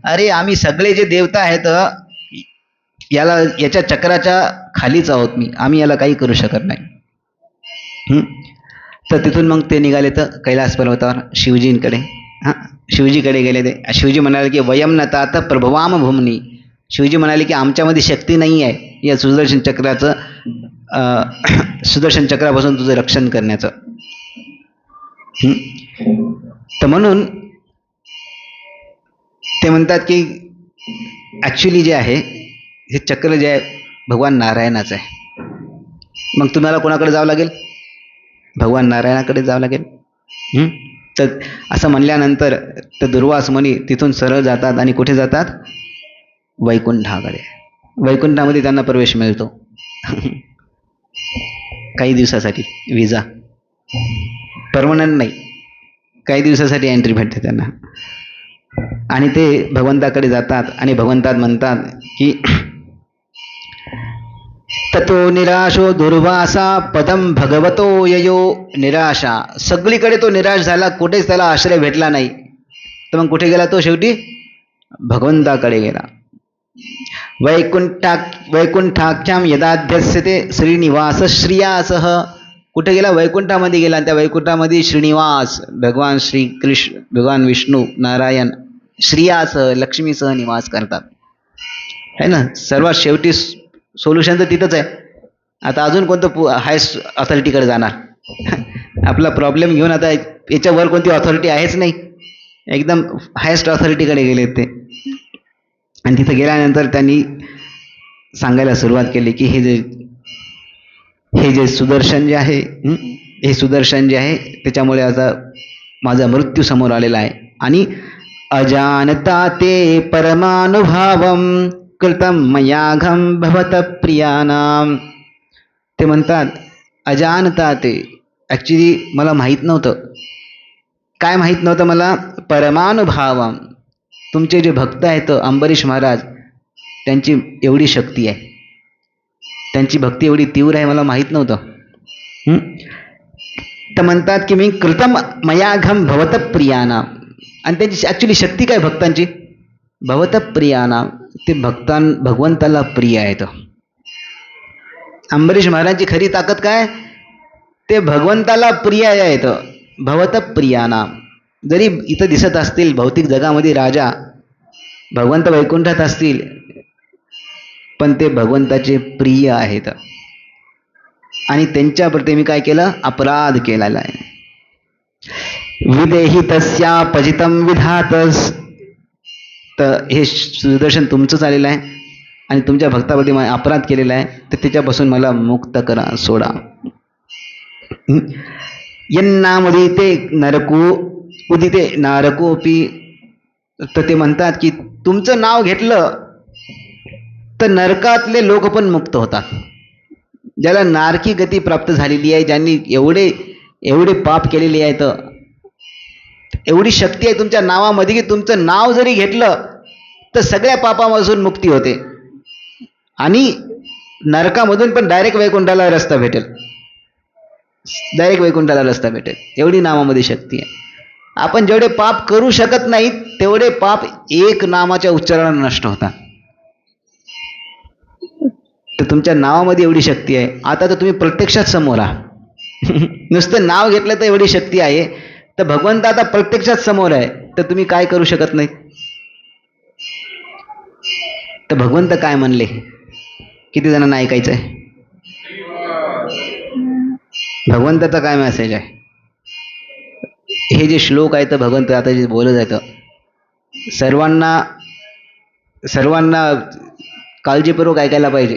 S1: अरे, आम्ही सगळे जे देवता आहेत याच्या चक्राच्या खालीच आहोत आम्ही याला काही करू शकत नाही. तर तिथून मग ते निघाले तर कैलास पर्वतावर शिवजीकडे गेले. ते शिवजी म्हणाले की वयम न तात प्रभवाम भूमनी. शिवजी म्हणाले की आमच्यामध्ये शक्ती नाही आहे या सुदर्शन चक्रापासून तुझं रक्षण करण्याचं. तर म्हणून ते म्हणतात की ॲक्च्युली जे आहे हे चक्र जे आहे भगवान नारायणाचं आहे. मग तुम्हाला कोणाकडे जावं लागेल? भगवान नारायणाकडे जावं लागेल. तर असं म्हणल्यानंतर तर दुर्वास मुनी तिथून सरळ जातात आणि कुठे जातात? वैकुंठाकडे. वैकुंठामध्ये त्यांना प्रवेश मिळतो. काही दिवसासाठी विजा, परमनंट नाही, काही दिवसासाठी एंट्री भेटते त्यांना. आणि ते भगवंताकडे जातात आणि भगवंतात म्हणतात की ततो निराशो दुर्वासा पदम भगवतो ययो. निराशा, सगळीकडे तो निराश झाला, कुठेच त्याला आश्रय भेटला नाही. तर मग कुठे गेला तो? शेवटी भगवंताकडे गेला. वैकुंठाख्याम यदाध्यस्यते श्रीनिवास श्रियासह. कुठे गेला? वैकुंठामध्ये गेला. त्या वैकुंठामध्ये श्रीनिवास भगवान श्रीकृष्ण, भगवान विष्णू नारायण श्रियासह लक्ष्मीसह निवास करतात है ना. सर्वात शेवटी सोल्युशन तर तिथंच आहे. आता अजून कोणतं हायस्ट ऑथॉरिटीकडे जाणार? आपला प्रॉब्लेम घेऊन आता याच्यावर कोणती ऑथॉरिटी आहेच नाही. एकदम हायस्ट ऑथॉरिटीकडे गेले ते. आणि तिथं गेल्यानंतर त्यांनी सांगायला सुरुवात केली की हे जे सुदर्शन जे आहे, हे सुदर्शन जे आहे त्याच्यामुळे आता माझा मृत्यू समोर आलेला आहे. आणि अजानता ते परमानुभावम कृतम मयाघम भवत प्रियानाम. ते म्हणतात अजानता ते, ॲक्च्युली मला माहीत नव्हतं काय माहीत नव्हतं मला? परमानुभावम. तुमचे जे भक्त आहेत अंबरीश महाराज, त्यांची एवढी शक्ती आहे, त्यांची भक्ती एवढी तीव्र आहे, मला माहीत नव्हतं. तर म्हणतात की मी कृतम मयाघम भवत प्रियानाम. आणि त्यांची ॲक्च्युली शक्ती काय भक्तांची? भवत प्रियानाम. ते भगवंताला प्रिय आहेत. अंबरीश महाराजांची खरी ताकद काय? ते भगवंताला प्रिय आहेत. भवत प्रियानाम. जरी इथं दिसत असतील भौतिक जगामध्ये राजा, भगवंत वैकुंठात असतील, पण ते भगवंताचे प्रिय आहेत. आणि त्यांच्याप्रती मी काय केलं? अपराध केलेला आहे. विदेही तस्या पजितम विधातस. तर हे सुदर्शन तुमचंच आलेलं आहे आणि तुमच्या भक्ताप्रती अपराध केलेला आहे, तर त्याच्यापासून मला मुक्त करा, सोडा. यन्नामुदिते नरको उदिते नारकोपी. तर ते म्हणतात की तुमचं नाव घेतलं तर नरकातले लोक पण मुक्त होतात. ज्याला नारकी गती प्राप्त झालेली आहे, ज्यांनी एवढे एवढे पाप केलेले आहेत, एवढी शक्ती आहे तुमच्या नावामध्ये की तुमचं नाव जरी घेतलं तर सगळ्या पापापासून मुक्ती होते आणि नरकामधून पण डायरेक्ट वैकुंठाला रस्ता भेटेल. डायरेक्ट वैकुंठाला रस्ता भेटेल, एवढी नामामध्ये शक्ती आहे. आपण जेवढे पाप करू शकत नाहीत तेवढे पाप एक नामाच्या उच्चारणाने नष्ट होतात. तर तुमच्या नावामध्ये एवढी शक्ती आहे. आता तर तुम्ही प्रत्यक्षात समोर आहात. नुसतं नाव घेतलं तर एवढी शक्ती आहे, तर भगवंत आता प्रत्यक्षात समोर आहे, तर तुम्ही काय करू शकत नाही. तर भगवंत काय म्हणले? किती जणांना ऐकायचं आहे? भगवंताचा काय मेसेज आहे? हे जे श्लोक आहेत भगवंत आता जे बोलत आहेत, सर्वांना काळजीपूर्वक ऐकायला पाहिजे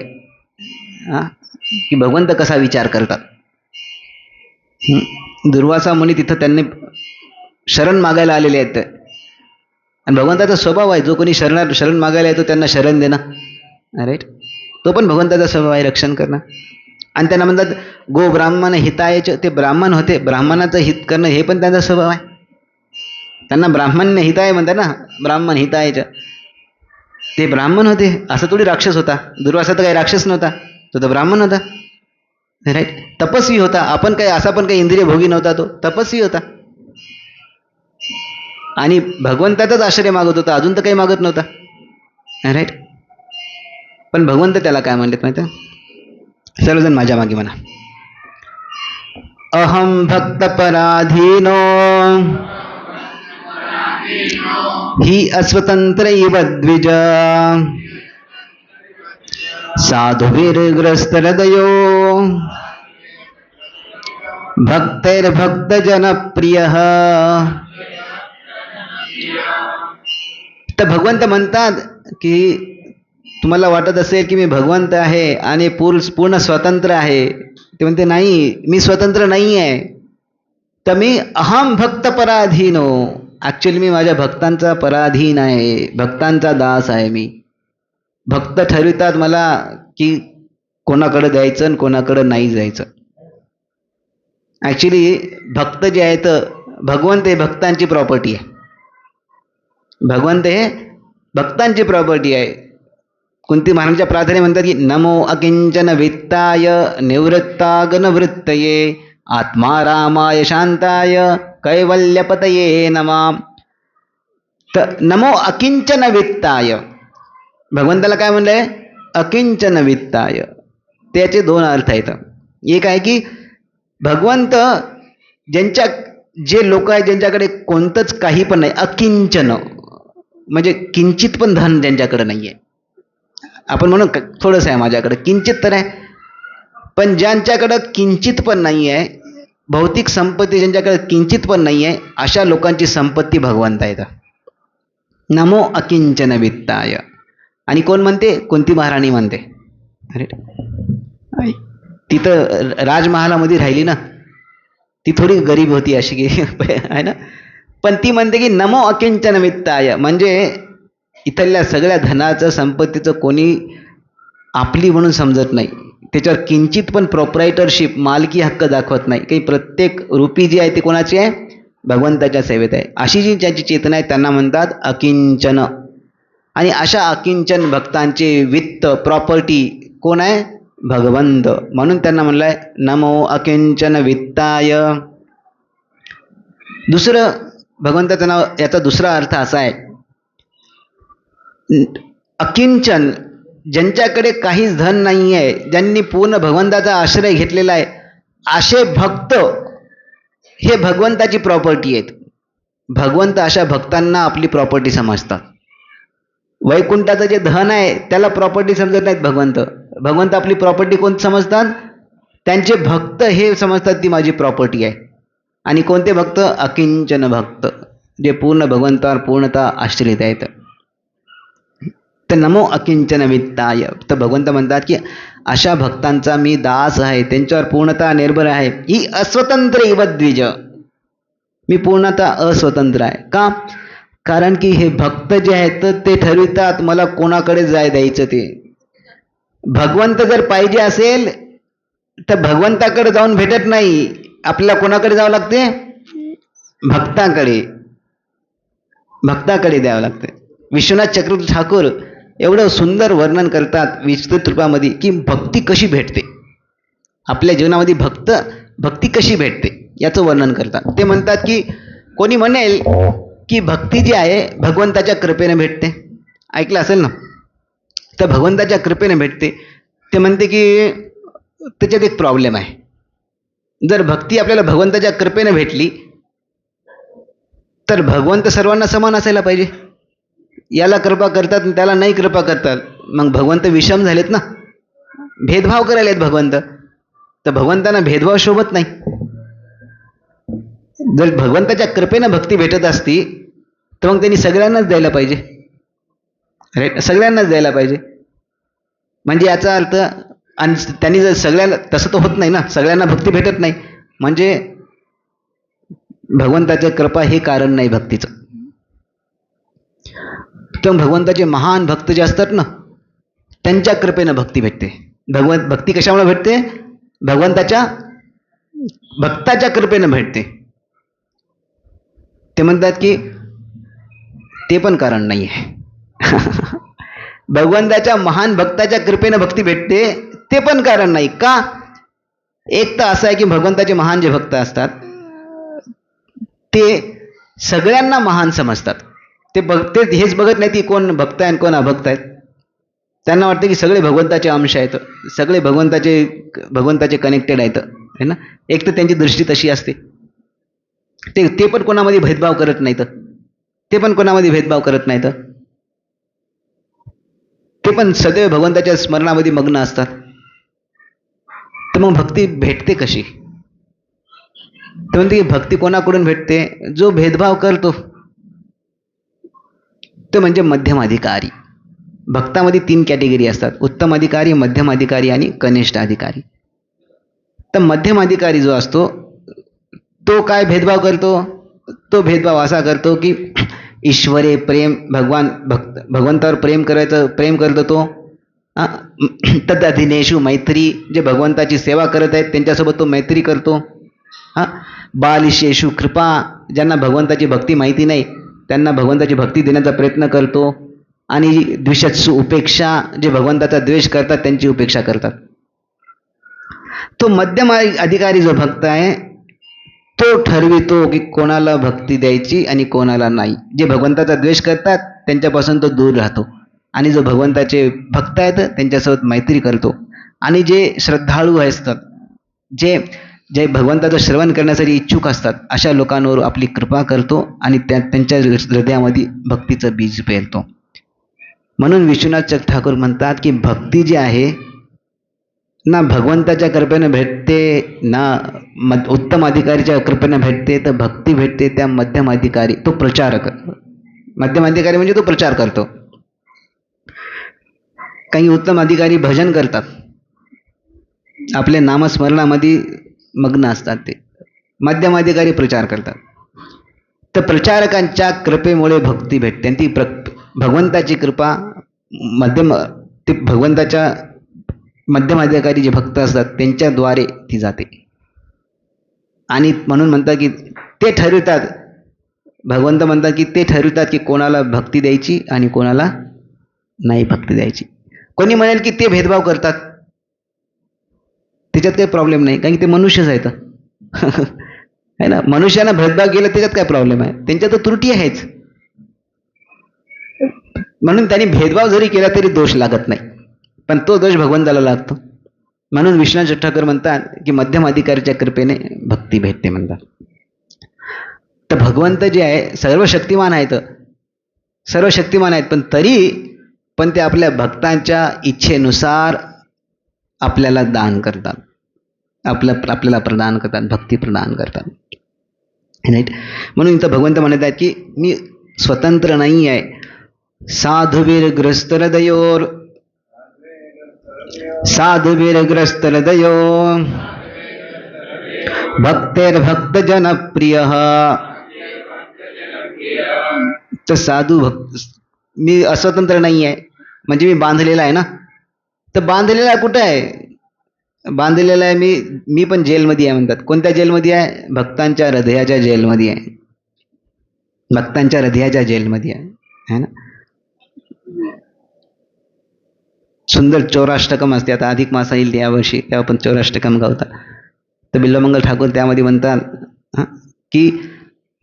S1: की भगवंत कसा विचार करतात. दुर्वासा मुनी तिथं त्यांनी शरण मागायला आलेले आहेत आणि भगवंताचा स्वभाव आहे, जो कोणी शरण मागायला येतो त्यांना शरण देणं, राईट. तो पण भगवंताचा स्वभाव आहे, रक्षण करणं. आणि त्यांना म्हणतात गो ब्राह्मण हितायच. ते ब्राह्मण होते, ब्राह्मणाचं हित करणं हे पण त्यांचा स्वभाव आहे. त्यांना ब्राह्मण्य हिताय म्हणतात ना, ब्राह्मण हितायच. ते ब्राह्मण होते, असं थोडी राक्षस होता. दुर्वासा तर काही राक्षस नव्हता, तो तर ब्राह्मण होता, राईट. तपस्वी होता. आपण काही असा पण काही इंद्रिय भोगी नव्हता, तो तपस्वी होता आणि भगवंताचाच आश्रय मागत होता, अजून तर काही मागत नव्हता, राईट. पण भगवंत त्याला काय म्हणलेत माहिती? सर्वजण माझ्या मागे म्हणा, अहम भक्त पराधीनो ही अस्वतंत्र इव द्विज साधुवीरग्रस्त हृदयो भक्तैर्भक्त जनप्रिय. तर भगवंत म्हणतात की तुम्हाला वाटत असेल की मी भगवंत आहे आणि पूर्ण स्वतंत्र आहे. ते म्हणते नाही, मी स्वतंत्र नाही आहे. तर मी अहम भक्त पराधीनो. ॲक्च्युली मी माझ्या भक्तांचा पराधीन आहे, भक्तांचा दास आहे. मी भक्त ठरवितात मला की कोणाकडे द्यायचं आणि कोणाकडे नाही जायचं. ॲक्च्युली भक्त जे आहेत, भगवंत हे भक्तांची प्रॉपर्टी आहे. भगवंत हे भक्तांची प्रॉपर्टी आहे. कुंती महाराजांच्या प्रार्थने म्हणतात की नमो अकिंचन वित्ताय निवृत्तागनवृत्तये आत्मा रामाय शांताय कैवल्यपतये नमः. तर नमो अकिंचन वित्ताय, भगवंताला काय म्हणलंय? अकिंचन वित्ताय. त्याचे दोन अर्थ आहेत. एक आहे की भगवंत जे लोक आहेत ज्यांच्याकडे कोणतंच काही पण नाही, अकिंचन म्हणजे किंचित पण धन ज्यांच्याकडे नाही आहे. आपण म्हणू थोडंसं आहे माझ्याकडे, किंचित तर आहे, पण ज्यांच्याकडं किंचित पण नाही आहे, भौतिक संपत्ती ज्यांच्याकडे किंचित पण नाही आहे, अशा लोकांची संपत्ती भगवंत आहेत. नमो अकिंचन वित्ताय. आणि कोण म्हणते? कुंती महाराणी म्हणते. अरे तिथं राजमहालामध्ये राहिली ना, ती थोडी गरीब होती अशी की आहे ना, पण ती म्हणते की नमो अकिंचन वित्ताय, म्हणजे इथल्या सगळ्या धनाचं संपत्तीचं कोणी आपली म्हणून समजत नाही, त्याच्यावर किंचित पण प्रोप्रायटरशिप मालकी हक्क दाखवत नाही. काही प्रत्येक रुपी जी आहे ती कोणाची आहे? भगवंताच्या सेवेत आहे. अशी जी ज्याची चेतना आहे त्यांना म्हणतात अकिंचन. आणि अशा अकिंचन भक्तांचे वित्त प्रॉपर्टी कोण आहे? भगवंत. म्हणून त्यांना म्हणलंय नमो अकिंचन वित्ताय. दुसरं भगवंताचं नाव, याचा दुसरा अर्थ असा आहे, अकिंचन, ज्यांच्याकडे काहीच धन नाही आहे, ज्यांनी पूर्ण भगवंताचा आश्रय घेतलेला आहे, असे भक्त हे भगवंताची प्रॉपर्टी आहेत. भगवंत अशा भक्तांना आपली प्रॉपर्टी समजतात. वैकुंठाचं जे धन आहे त्याला प्रॉपर्टी समजत नाहीत भगवंत. भगवंत आपली प्रॉपर्टी कोण समजतात? त्यांचे भक्त हे समजतात ती माझी प्रॉपर्टी आहे. आणि कोणते भक्त? अकिंचन भक्त, जे पूर्ण भगवंतावर पूर्णतः आश्रित आहेत. तर नमो अकिंचन वित्ताय. तर भगवंत म्हणतात की अशा भक्तांचा मी दास आहे, त्यांच्यावर पूर्णतः निर्भर आहे. ही अस्वतंत्र इव द्विज, मी पूर्णतः अस्वतंत्र आहे. का? कारण की हे भक्त जे आहेत ते ठरवितात मला कोणाकडे जाय द्यायचं ते. भगवंत जर पाहिजे असेल तर भगवंताकडे जाऊन भेटत नाही, आपल्याला कोणाकडे जावं लागते? भक्ताकडे. भक्ताकडे द्यावं लागते. विश्वनाथ चक्रवर्ती ठाकूर एवढं सुंदर वर्णन करतात विस्तृत रूपामध्ये की भक्ती कशी भेटते आपल्या जीवनामध्ये, भक्ती कशी भेटते याचं वर्णन करतात. ते म्हणतात की कोणी म्हणेल की भक्ती जी आहे भगवंताच्या कृपेने भेटते, ऐकलं असेल ना, तर भगवंताच्या कृपेने भेटते. ते म्हणते की त्याच्यात एक प्रॉब्लेम आहे. जर भक्ती आपल्याला भगवंताच्या कृपेने भेटली तर भगवंत सर्वांना समान असायला पाहिजे. याला कृपा करतात त्याला नाही कृपा करतात, मग भगवंत विषम झालेत ना, भेदभाव करायला आहेत भगवंत. तर भगवंतांना भेदभाव शोभत नाही. जर भगवंताच्या कृपेनं भक्ती भेटत असती तर मग त्यांनी सगळ्यांनाच द्यायला पाहिजे, सगळ्यांनाच द्यायला पाहिजे. म्हणजे याचा अर्थ, आणि त्यांनी जर सगळ्यांना, तसं तर होत नाही ना, सगळ्यांना भक्ती भेटत नाही, म्हणजे भगवंताच्या कृपा हे कारण नाही भक्तीचं. तर भगवंताचे महान भक्त जे असतात ना त्यांच्या कृपेनं भक्ती भेटते. भक्ती कशामुळे भेटते? भगवंताच्या भक्ताच्या कृपेनं भेटते. ते म्हणतात की ते पण कारण नाही आहे. भगवंताच्या महान भक्ताच्या कृपेनं भक्ती भेटते ते पण कारण नाही. का? एक तर असं आहे की भगवंताचे महान जे भक्त असतात ते सगळ्यांना महान समजतात. ते हेच बघत नाही की कोण भक्त आहे आणि कोण अभक्त आहेत. त्यांना वाटतं की सगळे भगवंताचे अंश आहेत, सगळे भगवंताचे कनेक्टेड आहेत, है ना. एक तर त्यांची दृष्टी तशी असते. ते पण कोणामध्ये भेदभाव करत नाहीत, ते पण सदैव भगवंताच्या स्मरणामध्ये मग्न असतात. तर मग भक्ती भेटते कशी? तर म्हणते की भक्ती कोणाकडून भेटते? जो भेदभाव करतो तो म्हणजे मध्यम अधिकारी. भक्तामध्ये 3 कॅटेगरी असतात, उत्तम अधिकारी, मध्यम अधिकारी आणि कनिष्ठ अधिकारी. तर मध्यम अधिकारी जो असतो तो काय भेदभाव करतो? तो भेदभाव असा करतो की ईश्वरे प्रेम, भगवंतावर प्रेम करतो तो. तदधिनेषु मैत्री, जे भगवंताची सेवा करत आहेत त्यांच्यासोबत तो मैत्री करतो. बालिशेषु कृपा, ज्यांना भगवंताची भक्ती माहिती नाही त्यांना भगवंताची भक्ती देण्याचा प्रयत्न करतो. आणि द्विषत्सु उपेक्षा, जे भगवंताचा द्वेष करतात त्यांची उपेक्षा करतात. तो मध्यम अधिकारी जो भक्त आहे तो ठरवितो की कोणाला भक्ती द्यायची आणि कोणाला नाही. जे भगवंताचा द्वेष करतात त्यांच्यापासून तो दूर राहतो आणि जो भगवंताचे भक्त आहेत त्यांच्यासोबत मैत्री करतो. आणि जे श्रद्धाळू असतात, जे भगवंताचं श्रवण करण्यासाठी इच्छुक असतात अशा लोकांवर आपली कृपा करतो आणि त्यांच्या हृदयामध्ये भक्तीचं बीज पेरतो. म्हणून विश्वनाथ ठाकूर म्हणतात की भक्ती जी आहे ना भगवंताच्या कृपेने भेटते ना उत्तम अधिकारीच्या कृपेने भेटते, तर भक्ती भेटते त्या मध्यम अधिकारी, तो प्रचारक. मध्यम अधिकारी म्हणजे तो प्रचार करतो. काही उत्तम अधिकारी भजन करतात, आपले नामस्मरणामध्ये मग्न असतात. ते मध्यम अधिकारी प्रचार करतात. तर प्रचारकांच्या कृपेमुळे भक्ती भेटते. आणि ती भगवंताची कृपा मध्यम अधिकारी जे भक्त असतात त्यांच्याद्वारे ती जाते. आणि म्हणून म्हणतात की ते ठरवितात, भगवंत म्हणतात की ते ठरवितात की कोणाला भक्ती द्यायची आणि कोणाला नाही भक्ती द्यायची. कोणी म्हणेल की ते भेदभाव करतात, त्याच्यात काही प्रॉब्लेम नाही, कारण की ते मनुष्यच आहेत. है ना, मनुष्यानं भेदभाव केला त्याच्यात काय प्रॉब्लेम आहे, त्यांच्या तर त्रुटी आहेच. म्हणून त्यांनी भेदभाव जरी केला तरी दोष लागत नाही, पण तो दोष भगवंताला लागतो. म्हणून विश्वनाथ ठाकर म्हणतात की मध्यम अधिकाऱ्याच्या कृपेने भक्ती भेटते म्हणतात. तर भगवंत जे आहे सर्व शक्तिमान आहेत, सर्व शक्तिमान आहेत, पण ते आपल्या भक्तांच्या इच्छेनुसार आपल्याला दान करतात, आपल्याला प्रदान करतात, भक्ती प्रदान करतात. राईट. म्हणून इथं भगवंत म्हणत आहेत की मी स्वतंत्र नाही आहे. साधुवीरग्रस्त हृदयोर, साधुवीरग्रस्त हृदयो भक्तेर्भक्त जनप्रिय. तर साधू भक्त, मी अस्वतंत्र नाही आहे म्हणजे मी बांधलेला आहे ना. तर बांधलेला कुठं आहे? बांधलेला आहे मी पण जेलमध्ये आहे म्हणतात. कोणत्या जेलमध्ये आहे? भक्तांच्या हृदयाच्या जेलमध्ये आहे, भक्तांच्या हृदयाच्या जेलमध्ये आहे ना. सुंदर चौराष्टकम असते. आता अधिक मास येईल यावर्षी, तेव्हा पण चौराष्टकम गावतात. तर बिल्वमंगल ठाकूर त्यामध्ये म्हणतात की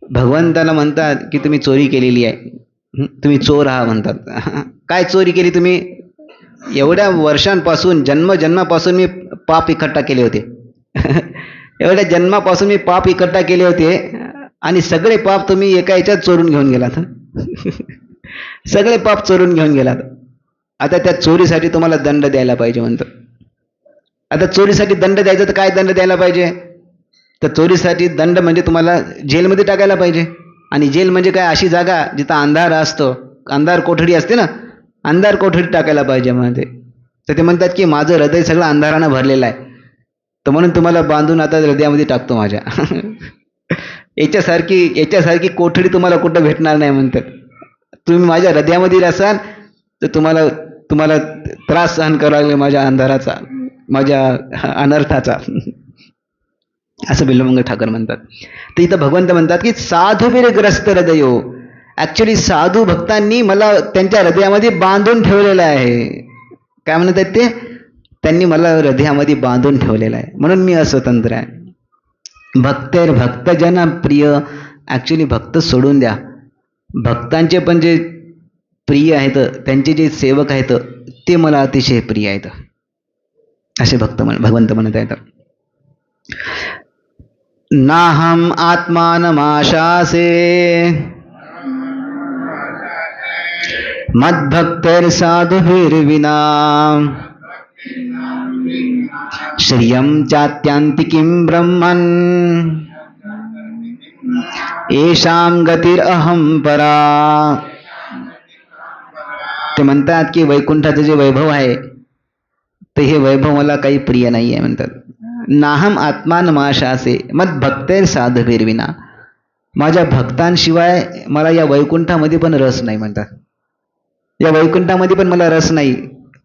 S1: भगवंताला म्हणतात की तुम्ही चोरी केलेली आहे, तुम्ही चोर आहात म्हणतात. काय चोरी केली तुम्ही? एवढ्या वर्षांपासून, जन्मापासून मी पाप इकट्ठा केले होते. एवढ्या जन्मापासून मी पाप इकट्ठा केले होते आणि सगळे पाप तुम्ही एका याच्यात चोरून घेऊन गेलात. सगळे पाप चोरून घेऊन गेलात. आता त्या चोरीसाठी तुम्हाला दंड द्यायला पाहिजे म्हणतो. आता चोरीसाठी दंड द्यायचा तर काय दंड द्यायला पाहिजे? तर चोरीसाठी दंड म्हणजे तुम्हाला जेलमध्ये टाकायला पाहिजे. आणि जेल म्हणजे काय? अशी जागा जिथं अंधार असतो, अंधार कोठडी असते ना, अंधार कोठडी टाकायला पाहिजे म्हणते. तर ते म्हणतात की माझं हृदय सगळं अंधारानं भरलेलं आहे, तर म्हणून तुम्हाला बांधून आता हृदयामध्ये टाकतो माझ्या. याच्यासारखी कोठडी तुम्हाला कुठं भेटणार नाही म्हणतात. तुम्ही माझ्या हृदयामध्ये असाल तर तुम्हाला त्रास सहन करावा लागेल माझ्या अंधाराचा, माझ्या अनर्थाचा, असं बिल्वमंगल ठाकर म्हणतात. तर इथं भगवंत म्हणतात की साधुवीरग्रस्त हृदयो. ऍक्च्युली साधू भक्तांनी मला त्यांच्या हृदयामध्ये बांधून ठेवलेलं आहे. काय म्हणत आहेत ते? त्यांनी मला हृदयामध्ये बांधून ठेवलेलं आहे, म्हणून मी अस्वतंत्र आहे. भक्त जन प्रिय. ऍक्च्युली भक्त सोडून द्या, भक्तांचे पण जे प्रिय आहेत, त्यांचे जे सेवक आहेत ते मला अतिशय प्रिय आहेत, असे भगवंत म्हणत आहेत. नाहम आत्मानमाशासे मद्भक्तर साधुभिर्विना श्रियं चात्यांति किं ब्रह्मन् येषां गतिरहं परा. ते म्हणतात की वैकुंठाचं जे वैभव आहे तर हे वैभव मला काही प्रिय नाही आहे म्हणतात. नाहम आत्मानमाशासे मद्भक्तेर साधुभिर्विना. माझ्या भक्तांशिवाय मला या वैकुंठामध्ये पण रस नाही म्हणतात. या वैकुंठामध्ये पण मला रस नाही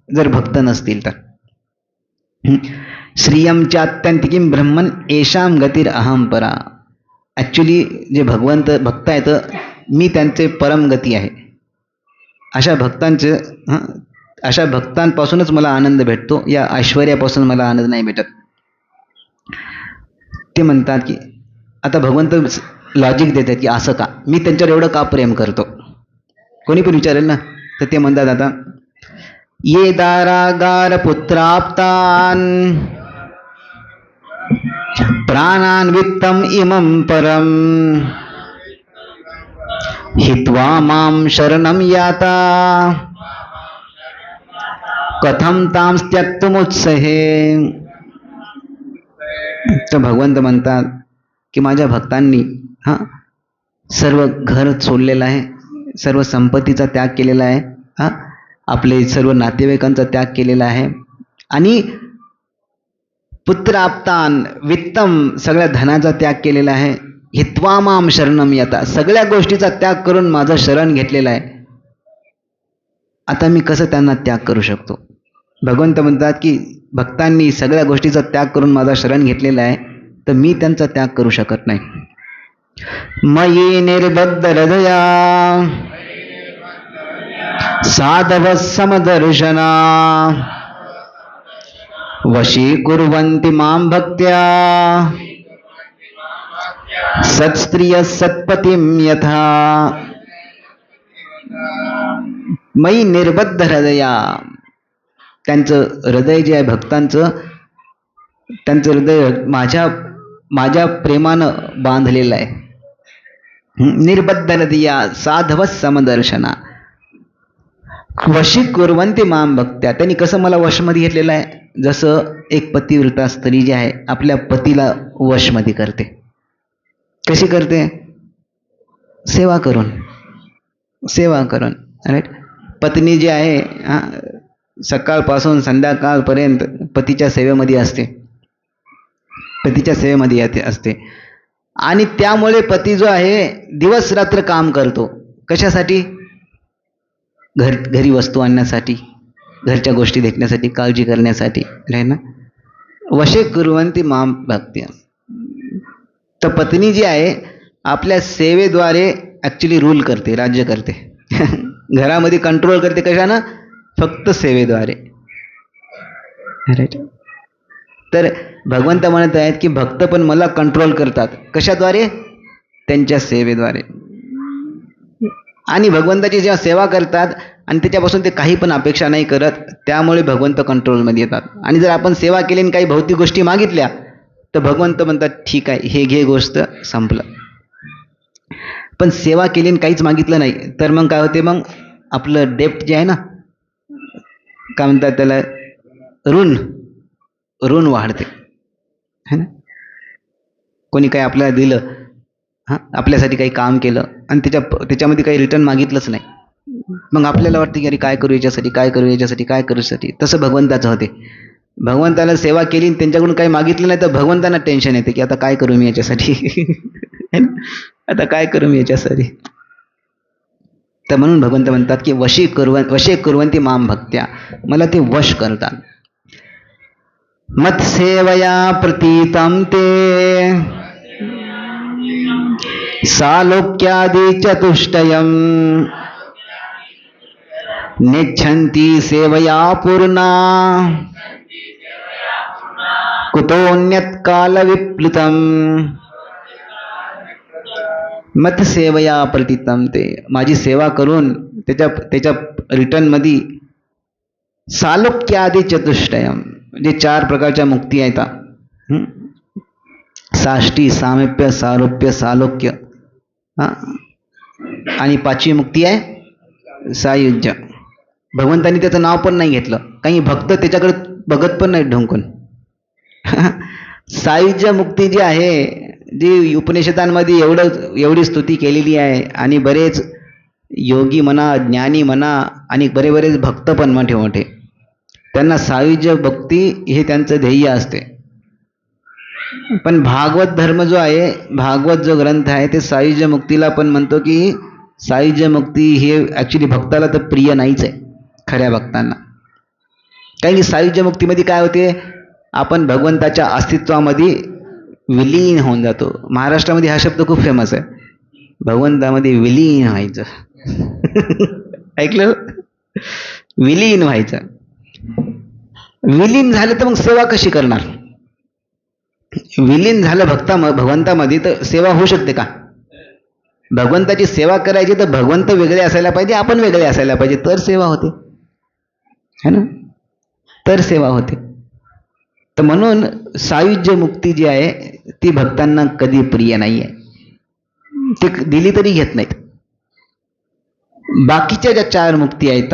S1: जर भक्त नसतील तर. श्रियम चात्यंतिकीम ब्रह्मन येषाम गतीर अहम परा. ॲक्च्युली जे भक्त आहेत मी त्यांचे परमगती आहे. अशा भक्तांपासूनच मला आनंद भेटतो, या ऐश्वर्यापासून मला आनंद नाही भेटत. ते म्हणतात की आता भगवंत लॉजिक देतात की असं का, मी त्यांच्यावर एवढं का प्रेम करतो. कोणी पण विचारेल ना, तर ते म्हणतात आता ये दारागार पुत्राप्तान प्राणान वित्तम इमं परम हित्वा माम शरणम याता कथम ताम त्यक्तुमुत्सहे. तर भगवंत म्हणतात की माझ्या भक्तांनी सर्व घर सोडलेलं आहे, सर्व संपत्तीचा त्याग केलेला आहे, आपले सर्व नातेवाईकांचा त्याग केलेला आहे, आणि पुत्र आपतान वित्तम सगळ्या धनाचा त्याग केलेला आहे. हित्वा माम शरणम यता सगळ्या गोष्टीचा त्याग करून माझं शरण घेतलेलं आहे. आता मी कसं त्यांना त्याग करू शकतो? भगवंत म्हणतात की भक्तांनी सगळ्या गोष्टीचा त्याग करून माझा शरण घेतलेला आहे, तर मी त्यांचा त्याग करू शकत नाही. मयी निर्बद्ध हृदया साधव समदर्शना वशीकुर्वन्ति मां भक्त्या सत्स्त्रिय सत्पतिं यथा. मयी निर्बद्ध हृदया, त्यांचं हृदय जे आहे भक्तांचं, त्यांचं हृदय माझ्या प्रेमानं बांधलेलं आहे. निर्बद्ध हृदया साधव समदर्शना वशीकुर्वन्ति मां भक्त्या. त्यांनी कसं मला वशमध्ये घेतलेलं आहे, जसं एक पतिव्रता स्त्री जी आहे आपल्या पतीला वशमध्ये करते. कशी करते? सेवा करून. राईट. पत्नी जी आहे सकाळपासून संध्याकाळपर्यंत पतीच्या सेवेमध्ये असते. आणि त्यामुळे पती जो आहे दिवस रात्र काम करतो. कशासाठी? घरी वस्तू आणण्यासाठी, घरच्या गोष्टी देखण्यासाठी, काळजी करण्यासाठी, आहे ना. वशीकुर्वन्ति मां भक्त्या. तर पत्नी जी आहे आपल्या सेवेद्वारे ॲक्च्युली रूल करते, राज्य करते. घरामध्ये कंट्रोल करते. कशानं? फक्त सेवेद्वारे. राईट. तर भगवंत म्हणत आहेत की भक्त पण मला कंट्रोल करतात. कशाद्वारे? त्यांच्या सेवेद्वारे. आणि भगवंताची जेव्हा सेवा करतात आणि त्याच्यापासून ते काही पण अपेक्षा नाही करत, त्यामुळे भगवंत कंट्रोलमध्ये येतात. आणि जर आपण सेवा केली आणि काही भौतिक गोष्टी मागितल्या तर भगवंत म्हणतात ठीक आहे, हे घे, गोष्ट संपलं. पण सेवा केली आणि काहीच मागितलं नाही तर मग काय होते? मग आपलं डेप्ट जे आहे ना, काय म्हणतात त्याला, ऋण वाढते, है ना. कोणी काही आपल्याला दिलं, आपल्यासाठी काही काम केलं आणि त्याच्यामध्ये काही रिटर्न मागितलंच नाही, मग आपल्याला वाटतं की अरे काय करू याच्यासाठी. तसं भगवंताचं होते. भगवंताला सेवा केली त्यांच्याकडून काही मागितलं नाही तर भगवंतांना टेन्शन येते की आता काय करू मी याच्यासाठी. तर म्हणून भगवंत म्हणतात की वशीकुर्वन्ति मां भक्त्या, मला ते वश करतात. मत्सेवया प्रतीतं ते सालोक्यादि चतुष्टयम् नेच्छन्ति सेवया पूर्णा कुतोऽन्यत् कालविप्लुतम्. मत सेवया प्रतीतं ते, माझी सेवा करून त्याच्या रिटर्नमध्ये सालोक्यादि चतुष्टयम, म्हणजे 4 प्रकारच्या मुक्ती आहेत. साष्टी, सामिप्य, सारूप्य, सालोक्य. आणि 5वी मुक्ती आहे सायुज्य. भगवंतांनी त्याचं नाव पण नाही घेतलं, काही भक्त त्याच्याकडे बघत पण नाही ढोंकून. सायुज्य मुक्ती जी आहे, जी उपनिषदांमध्ये एवढी स्तुती केलेली आहे आणि बरेच योगी म्हणा, ज्ञानी म्हणा आणि बरेच भक्त पण मोठे त्यांना सायुज्य भक्ती हे त्यांचं ध्येय असते. पण भागवत धर्म जो आहे, भागवत जो ग्रंथ आहे, ते सायुज्य मुक्तीला पण म्हणतो की सायुज्य मुक्ती हे ॲक्च्युली भक्ताला तर प्रिय नाहीच आहे, खऱ्या भक्तांना. कारण की सायुज्य मुक्तीमध्ये काय होते, आपण भगवंताच्या अस्तित्वामध्ये विलीन होऊन जातो. महाराष्ट्रामध्ये हा शब्द खूप फेमस आहे, भगवंतामध्ये विलीन व्हायचं. ऐकलं? विलीन व्हायचं. विलीन झालं तर मग सेवा कशी करणार? विलीन झालं भगवंतामध्ये तर सेवा होऊ शकते का? भगवंताची सेवा करायची तर भगवंत वेगळे असायला पाहिजे, आपण वेगळे असायला पाहिजे, तर सेवा होते, है ना. तर सेवा होते. तर म्हणून सायुज्य मुक्ती जी आहे ती भक्तांना कधी प्रिय नाही आहे, ती दिली तरी घेत नाहीत. बाकीच्या ज्या 4 मुक्ती आहेत,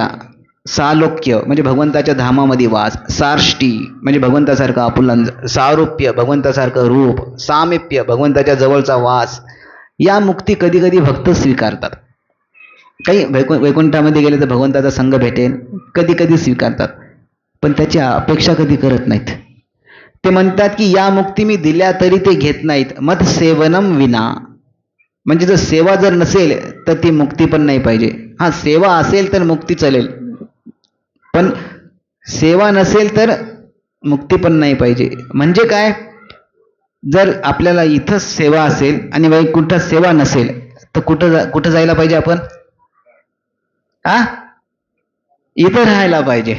S1: सालोक्य म्हणजे भगवंताच्या धामामध्ये वास, सार्ष्टी म्हणजे भगवंतासारखं आपुलंज, सारूप्य भगवंतासारखं रूप, सामिप्य भगवंताच्या जवळचा वास, या मुक्ती कधी कधी भक्त स्वीकारतात. काही वैकुंठामध्ये गेले तर भगवंताचा संग भेटेल, कधी कधी स्वीकारतात, पण त्याची अपेक्षा कधी करत नाहीत. ते म्हणतात की या मुक्ती मी दिल्या तरी ते घेत नाहीत. मत सेवनम विना, म्हणजे जर सेवा जर नसेल तर ती मुक्ती पण नाही पाहिजे. सेवा असेल तर मुक्ती चालेल, पण सेवा नसेल तर मुक्ती पण नाही पाहिजे. म्हणजे काय? जर आपल्याला इथंच सेवा असेल आणि वैकुंठात सेवा नसेल तर कुठं जायला पाहिजे आपण? इथं राहायला पाहिजे.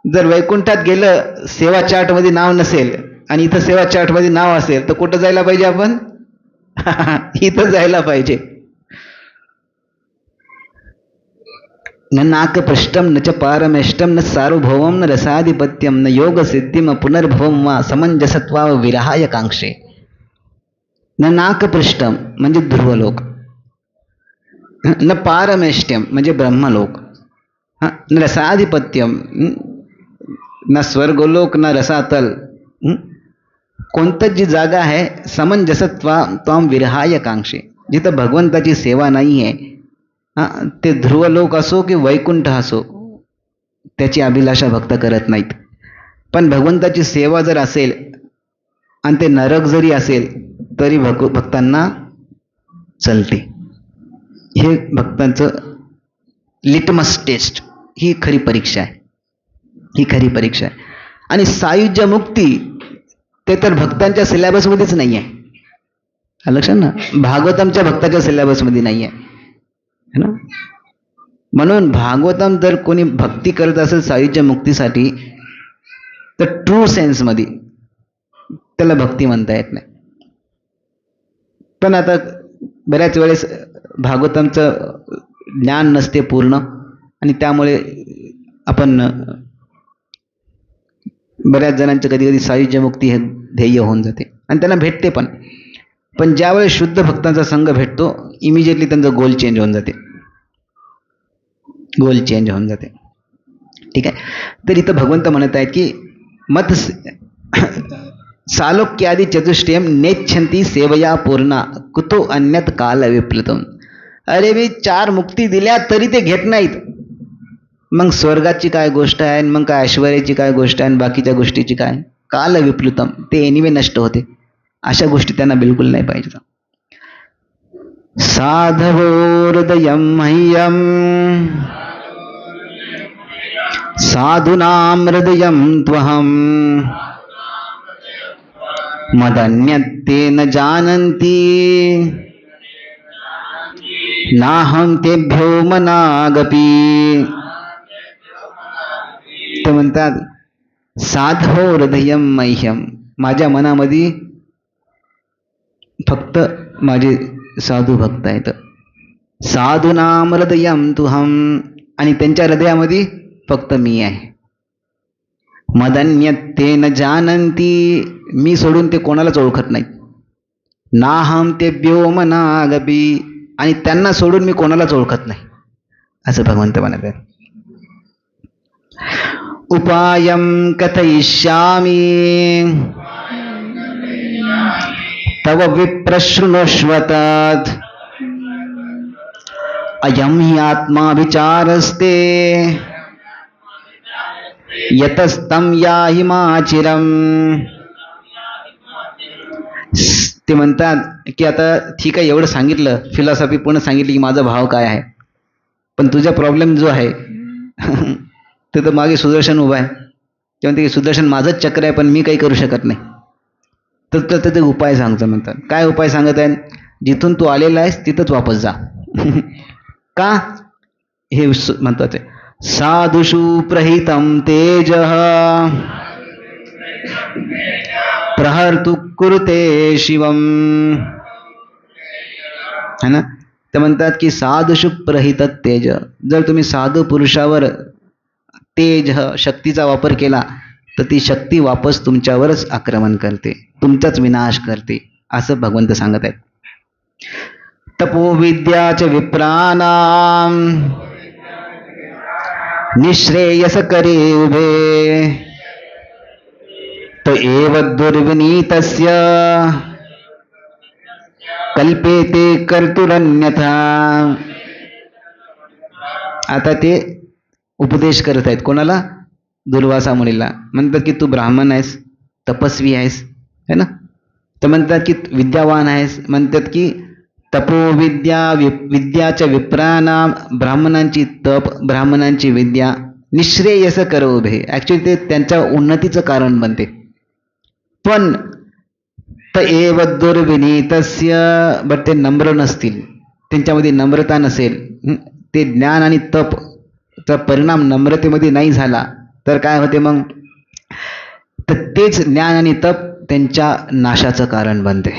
S1: जर वैकुंठात गेलं, सेवा चार्ट मध्ये नाव नसेल आणि इथं सेवा चार्ट मध्ये नाव असेल तर कुठं जायला पाहिजे आपण? इथं जायला पाहिजे. न नाकपृष्ठम न च पारमेष्टम न सार्वभौमम न रसाधिपत्यम न योग सिद्धिम पुनर्भवम वा समंजसत्वा विरहाय कांक्षे. न नाकपृष्ठम म्हणजे ध्रुवलोक, न पारमेष्ट्यम म्हणजे ब्रह्मलोक, न रसाधिपत्यम न स्वर्गलोक न रसातल, कोणतं जी जागा आहे समंजसत्वा त्वाम विरहाय कांक्षे, जिथं भगवंताची सेवा नाही आहे, ते ध्रुवलोक असो की वैकुंठ असो, त्याची अभिलाषा भक्त करत नाहीत. पण भगवंताची सेवा जर असेल आणि ते नरक जरी असेल तरी भक्तांना चलते. हे भक्तांचं लिटमस टेस्ट, ही खरी परीक्षा आहे, ही खरी परीक्षा आहे. आणि सायुज्य मुक्ती ते तर भक्तांच्या सिलेबसमध्येच नाही आहे. लक्षात ना, भागवतमच्या भक्ताच्या सिलेबसमध्ये नाही आहे ना. म्हणून भागवतम जर कोणी भक्ती करत असेल सायुज्य मुक्तीसाठी तर ट्रू सेन्समध्ये त्याला भक्ती म्हणता येत नाही. पण आता बऱ्याच वेळेस भागवतमचं ज्ञान नसते पूर्ण आणि त्यामुळे आपण बऱ्याच जणांचं कधी कधी सायुज्य मुक्ती हे ध्येय होऊन जाते आणि त्यांना भेटते पण ज्यावेळेस शुद्ध भक्तांचा संघ भेटतो इमिजिएटली त्यांचा गोल चेंज होऊन जाते, गोल चेंज होऊन जाते. ठीक आहे. तर इथं भगवंत म्हणत आहेत की मत सालोक्यादी चतुष्टयम नेच्छन्ति सेवया पूर्णा कुतो अन्यत काल विप्लतम. अरे मी 4 मुक्ती दिल्या तरी ते घेत नाहीत, मग स्वर्गाची काय गोष्ट आहे, मग काय ऐश्वर्याची काय गोष्ट आहे, बाकीच्या गोष्टीची काय? काल विप्लुतम, ते एनिवे नष्ट होते. अशा गोष्टी त्यांना बिलकुल नाही पाहिजे. साधवो हृदयं मह्यम साधूनां हृदयं त्वहं मदन्यत्ते न जानन्ति नाहं तेभ्यो मनागपि. ते म्हणतात साधवो हृदयं मह्यम, माझ्या मनामध्ये फक्त माझे साधू भक्त आहेत. साधूनां हृदयं तुहं, आणि त्यांच्या हृदयामध्ये फक्त मी आहे. मदन्यत्ते न जानन्ति, मी सोडून ते कोणालाच ओळखत नाहीत. नाहं तेभ्यो मनागपि, आणि त्यांना सोडून मी कोणालाच ओळखत नाही, असं भगवंत म्हणत आहेत. उपायं कथयिष्यामि तव विप्रशृणुष्वतत् अयं हि आत्मा विचारस्ते यतस्तं याहि माचिरम. ते म्हणतात की आता ठीक आहे, एवढं सांगितलं, फिलॉसॉफी पूर्ण सांगितली की माझा भाव काय आहे, पण तुझा प्रॉब्लेम जो आहे ते तर मागे सुदर्शन उभा आहे. ते म्हणते की सुदर्शन माझंच चक्र आहे, पण मी काही करू शकत नाही. तर ते उपाय सांगतं. म्हणतात काय उपाय सांगत आहे? जिथून तू आलेला आहेस तिथंच वापस जा. का? हे म्हणतात ते साधुषु प्रहितं तेज प्रहर्तु कुरुते शिवम, है ना. ते म्हणतात की साधुषु प्रहित तेज, जर तुम्ही साधू पुरुषावर तेज शक्तीचा वापर केला तर ती शक्ती वापस तुमच्यावरच आक्रमण करते, तुमचाच विनाश करते, असं भगवंत सांगत आहेत. तपो विद्याच विप्राणाम निश्रेयस करे उभे तो एव दुर्विनीतस्य कल्पेते कर्तुरन्यथा. आता ते उपदेश करत आहेत कोणाला? दुर्वासा मुनीला. म्हणतात की तू ब्राह्मण आहेस, तपस्वी आहेस, है ना. तर म्हणतात की विद्यावान आहेस, म्हणतात की तपो विद्या विद्याच्या विप्राणाम, ब्राह्मणांची तप, ब्राह्मणांची विद्या निश्रेयस कर उभे, ऍक्च्युली ते त्यांच्या उन्नतीचं कारण बनते. पण तर एव दुर्विनीतस्य, बट ते नम्र नसतील, त्यांच्यामध्ये नम्रता नसेल, ते ज्ञान आणि तपचा परिणाम नम्रतेमध्ये नाही झाला तर काय होते मग? तर तेच ज्ञान आणि तप त्यांच्या नाशाचं कारण बनते.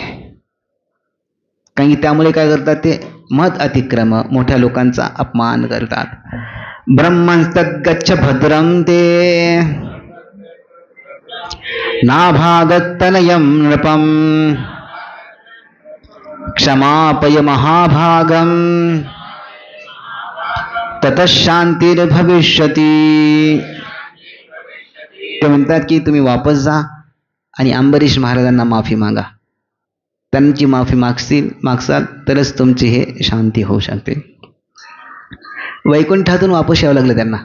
S1: कारण की त्यामुळे काय करतात ते? मत अतिक्रम, मोठ्या लोकांचा अपमान करतात. ब्रह्मस्तद्गच्छ भद्रं ते नाभागत्तनयं नृपं क्षमापय महाभागं ततः शांतिर्भविष्यती. ते म्हणतात की तुम्ही वापस जा आणि अंबरीश महाराजांना माफी मागा. त्यांची माफी मागसाल तरच तुमची हे शांती होऊ शकते. वैकुंठातून वापस यावं लागलं त्यांना.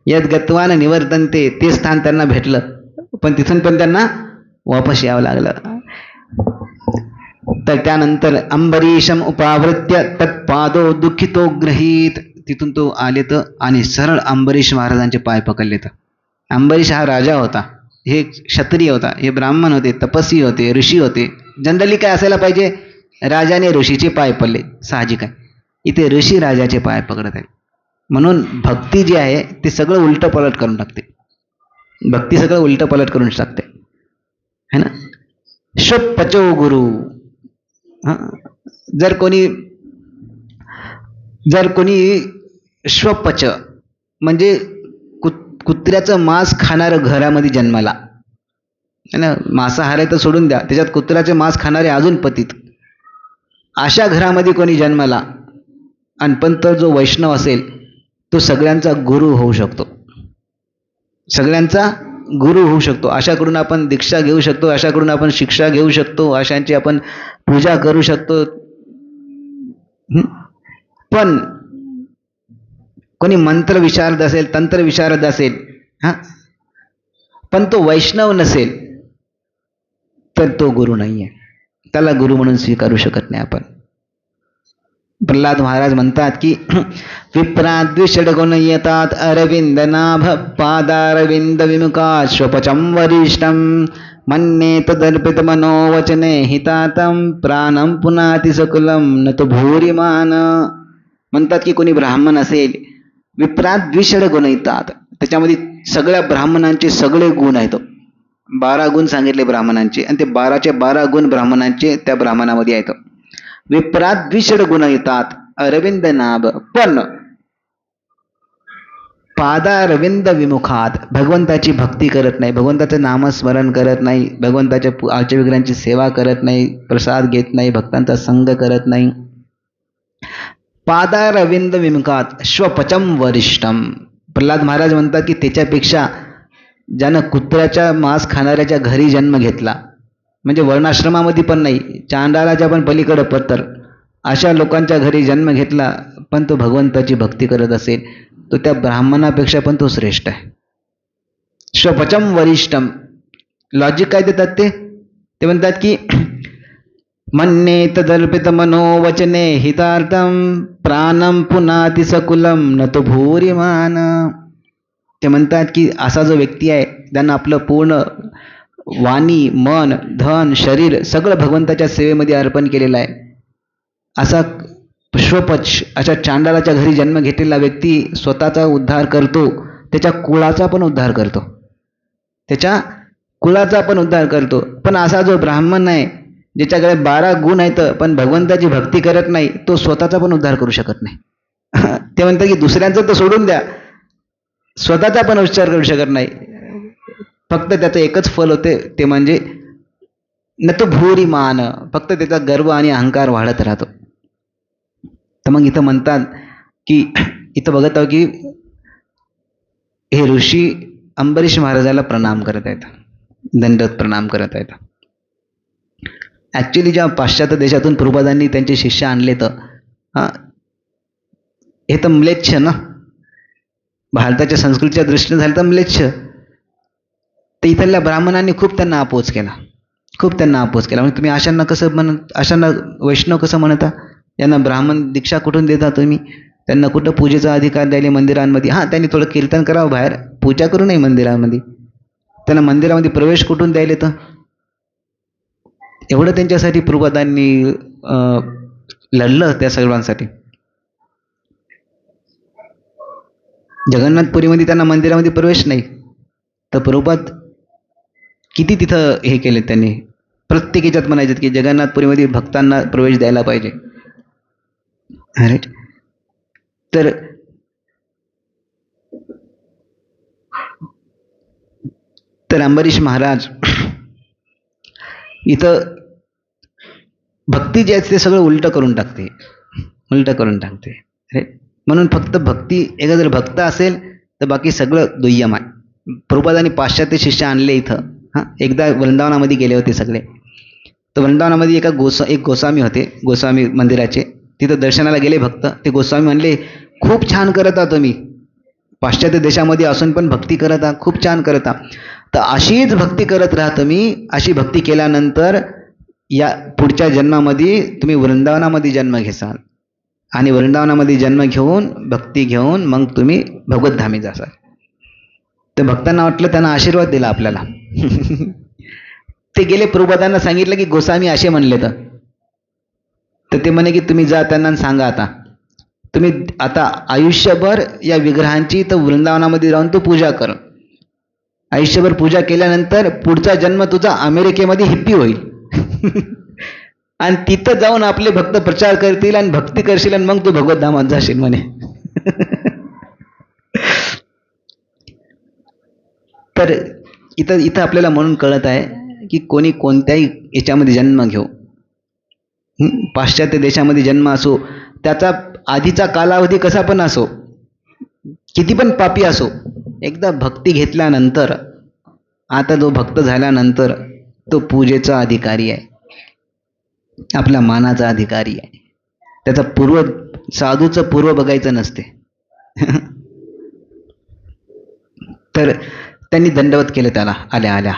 S1: यद गत्वान निवर्तन्ते, ते स्थान त्यांना भेटलं, पण तिथून पण त्यांना वापस यावं लागलं. तर त्यानंतर अंबरीशम उपावृत्य तत्पादो दुःखितो गृहीत, तिथून तो आलेत आणि सरळ अंबरीश महाराजांचे पाय पकडलेत. अंबरीश हा राजा होता, हे क्षत्रिय होता, हे ब्राह्मण होते, तपस्वी होते, ऋषी होते. जनरली काय असायला पाहिजे? राजाने ऋषीचे पाय पडले, साहजिक आहे. इथे ऋषी राजाचे पाय पकडत आहेत. म्हणून भक्ती जी आहे ते सगळं उलट पलट करून टाकते. भक्ती सगळं उलट पलट करून टाकते, है ना. श्वपचो गुरु. जर कोणी श्वपच म्हणजे कुत्र्याचं मांस खाणारं घरामध्ये जन्माला, है ना, मांसाहार तर सोडून द्या, त्याच्यात कुत्र्याचे मांस खाणारे अजून पतित, अशा घरामध्ये कोणी जन्माला आणि पण तो जो वैष्णव असेल तो सगळ्यांचा गुरु होऊ शकतो. सगळ्यांचा गुरु होऊ शकतो. अशाकडून आपण दीक्षा घेऊ शकतो, अशाकडून आपण शिक्षा घेऊ शकतो, अशांची आपण पूजा करू शकतो. पण कोणी मंत्र विशारद असेल, तंत्र विशारद असेल, पण तो वैष्णव नसेल तर तो गुरु नाही आहे. त्याला गुरु म्हणून स्वीकारू शकत नाही आपण. प्रल्हाद महाराज म्हणतात की विप्राद्विषड गुण येतात अरविंद नाभ पादारविंद विमुखात श्वपचम वरिष्ठम मन्येत दर्पित मनोवचने हितातम प्राणम पुनाति सकुलम न तो भूरिमान. म्हणतात की कोणी ब्राह्मण असेल, विप्रात द्विषड गुण येतात, त्याच्यामध्ये सगळ्या ब्राह्मणांचे सगळे गुण आहेत. 12 गुण सांगितले ब्राह्मणांचे, आणि ते 12चे 12 गुण ब्राह्मणांचे त्या ब्राह्मणामध्ये आहेत. विप्रात द्विषड गुण येतात अरविंद नाभ, पण पादारविंद विमुखात भगवंताची भक्ती करत नाही, भगवंताचं नामस्मरण करत नाही, भगवंताच्या आळच्या विग्रहांची सेवा करत नाही, प्रसाद घेत नाही, भक्तांचा संग करत नाही. पादारविंद विमुखात श्वपचम वरिष्ठम. प्रल्हाद महाराज म्हणतात की त्याच्यापेक्षा ज्यानं कुत्र्याच्या मांस खाणाऱ्याच्या घरी जन्म घेतला, म्हणजे वर्णाश्रमामध्ये पण नाही, चांडालाच्या पण पलीकडं पत्तर, अशा लोकांच्या घरी जन्म घेतला पण तो भगवंताची भक्ती करत असेल, तो त्या ब्राह्मणापेक्षा पण तो श्रेष्ठ आहे. श्वपचम वरिष्ठम. लॉजिक काय देतात ते म्हणतात की मन्येत दर्पित मनोवचने हितार्थम प्राणम पुनाति सकुलम न तो भूरिमान. ते म्हणतात की असा जो व्यक्ती आहे त्यांना आपलं पूर्ण वाणी, मन, धन, शरीर सगळं भगवंताच्या सेवेमध्ये अर्पण केलेलं आहे. असा श्वपच, अशा चांडालाच्या घरी जन्म घेतलेला व्यक्ती स्वतःचा उद्धार करतो, त्याच्या कुळाचा पण उद्धार करतो, त्याच्या कुळाचा पण उद्धार करतो. पण असा जो ब्राह्मण आहे ज्याच्याकडे 12 गुण आहेत पण भगवंताची भक्ती करत नाही, तो स्वतःचा पण उद्धार करू शकत नाही. ते म्हणतात की दुसऱ्यांचं तर सोडून द्या, स्वतःचा पण उच्चार करू शकत नाही. फक्त त्याचं एकच फल होते, ते म्हणजे न तो भूरिमान, फक्त त्याचा गर्व आणि अहंकार वाढत राहतो. तर मग इथं म्हणतात की इथं बघत आहोत की हे ऋषी अंबरीश महाराजाला प्रणाम करत आहेत, दंडवत प्रणाम करत आहेत. ॲक्च्युली ज्या पाश्चात्य देशातून प्रभुपादांनी त्यांचे शिष्य आणले तर हे तर म्लेच्छ ना, भारताच्या संस्कृतीच्या दृष्टीने झालं तर म्लेच्छ. तर इथल्या ब्राह्मणांनी खूप त्यांना अपोज केला, खूप त्यांना अपोज केला. म्हणजे तुम्ही अशांना कसं अशांना वैष्णव कसं म्हणता, यांना ब्राह्मण दीक्षा कुठून देता तुम्ही, त्यांना कुठं पूजेचा अधिकार द्यायला मंदिरांमध्ये. त्यांनी थोडं कीर्तन करावं बाहेर, पूजा करू नये मंदिरामध्ये, त्यांना मंदिरामध्ये प्रवेश कुठून द्यायला तर. एवढं त्यांच्यासाठी प्रभुपादांनी लढलं त्या सर्वांसाठी. जगन्नाथपुरीमध्ये त्यांना मंदिरामध्ये प्रवेश नाही, तर प्रभुपाद किती तिथं हे केले त्यांनी. प्रत्येक ह्याच्यात म्हणायचे की जगन्नाथपुरीमध्ये भक्तांना प्रवेश द्यायला पाहिजे. राईट. तर अंबरीश महाराज इथं भक्ती जे आहे ते सगळं उलटं करून टाकते. म्हणून फक्त भक्ती, एका जर भक्त असेल तर बाकी सगळं दुय्यम आहे. प्रभुपादांनी पाश्चात्य शिष्य आणले इथं. एकदा वृंदावनामध्ये गेले होते सगळे. तर वृंदावनामध्ये एक गोस्वामी होते, गोस्वामी मंदिराचे. तिथं दर्शनाला गेले भक्त. ते गोस्वामी म्हणले, खूप छान करत आहात तुम्ही, पाश्चात्य देशामध्ये असून पण भक्ती करत आहात, खूप छान करत आहात. तर अशीच भक्ती करत राहा तुम्ही. अशी भक्ती केल्यानंतर या पुढच्या जन्मामध्ये तुम्ही वृंदावनामध्ये जन्म घेसाल, आणि वृंदावनामध्ये जन्म घेऊन भक्ती घेऊन मग तुम्ही भगवतधामी जासाल. तर भक्तांना वाटलं, त्यांना आशीर्वाद दिला आपल्याला. ते गेले प्रभुपादांना सांगितलं की गोस्वामी असे म्हणले. तर ते म्हणे की तुम्ही जा त्यांना सांगा, आता तुम्ही आता आयुष्यभर या विग्रहांची तर वृंदावनामध्ये राहून तू पूजा कर. आयुष्यभर पूजा केल्यानंतर पुढचा जन्म तुझा अमेरिकेमध्ये हिप्पी होईल. आणि तिथं जाऊन आपले भक्त प्रचार करतील आणि भक्ती करशील आणि मग तू भगवतधामात जाशील म्हणे. तर इथं आपल्याला म्हणून कळत आहे की कोणी कोणत्याही याच्यामध्ये जन्म घेऊ, पाश्चात्य देशामध्ये जन्म असो, त्याचा आधीचा कालावधी कसा पण असो, किती पण पापी असो, एकदा भक्ती घेतल्यानंतर, आता जो भक्त झाल्यानंतर तो पूजेचा अधिकारी आहे, आपल्या मानाचा अधिकारी आहे. त्याचा साधूचं पूर्व बघायचं नसते. तर त्यांनी दंडवत केलं त्याला आल्या आल्या.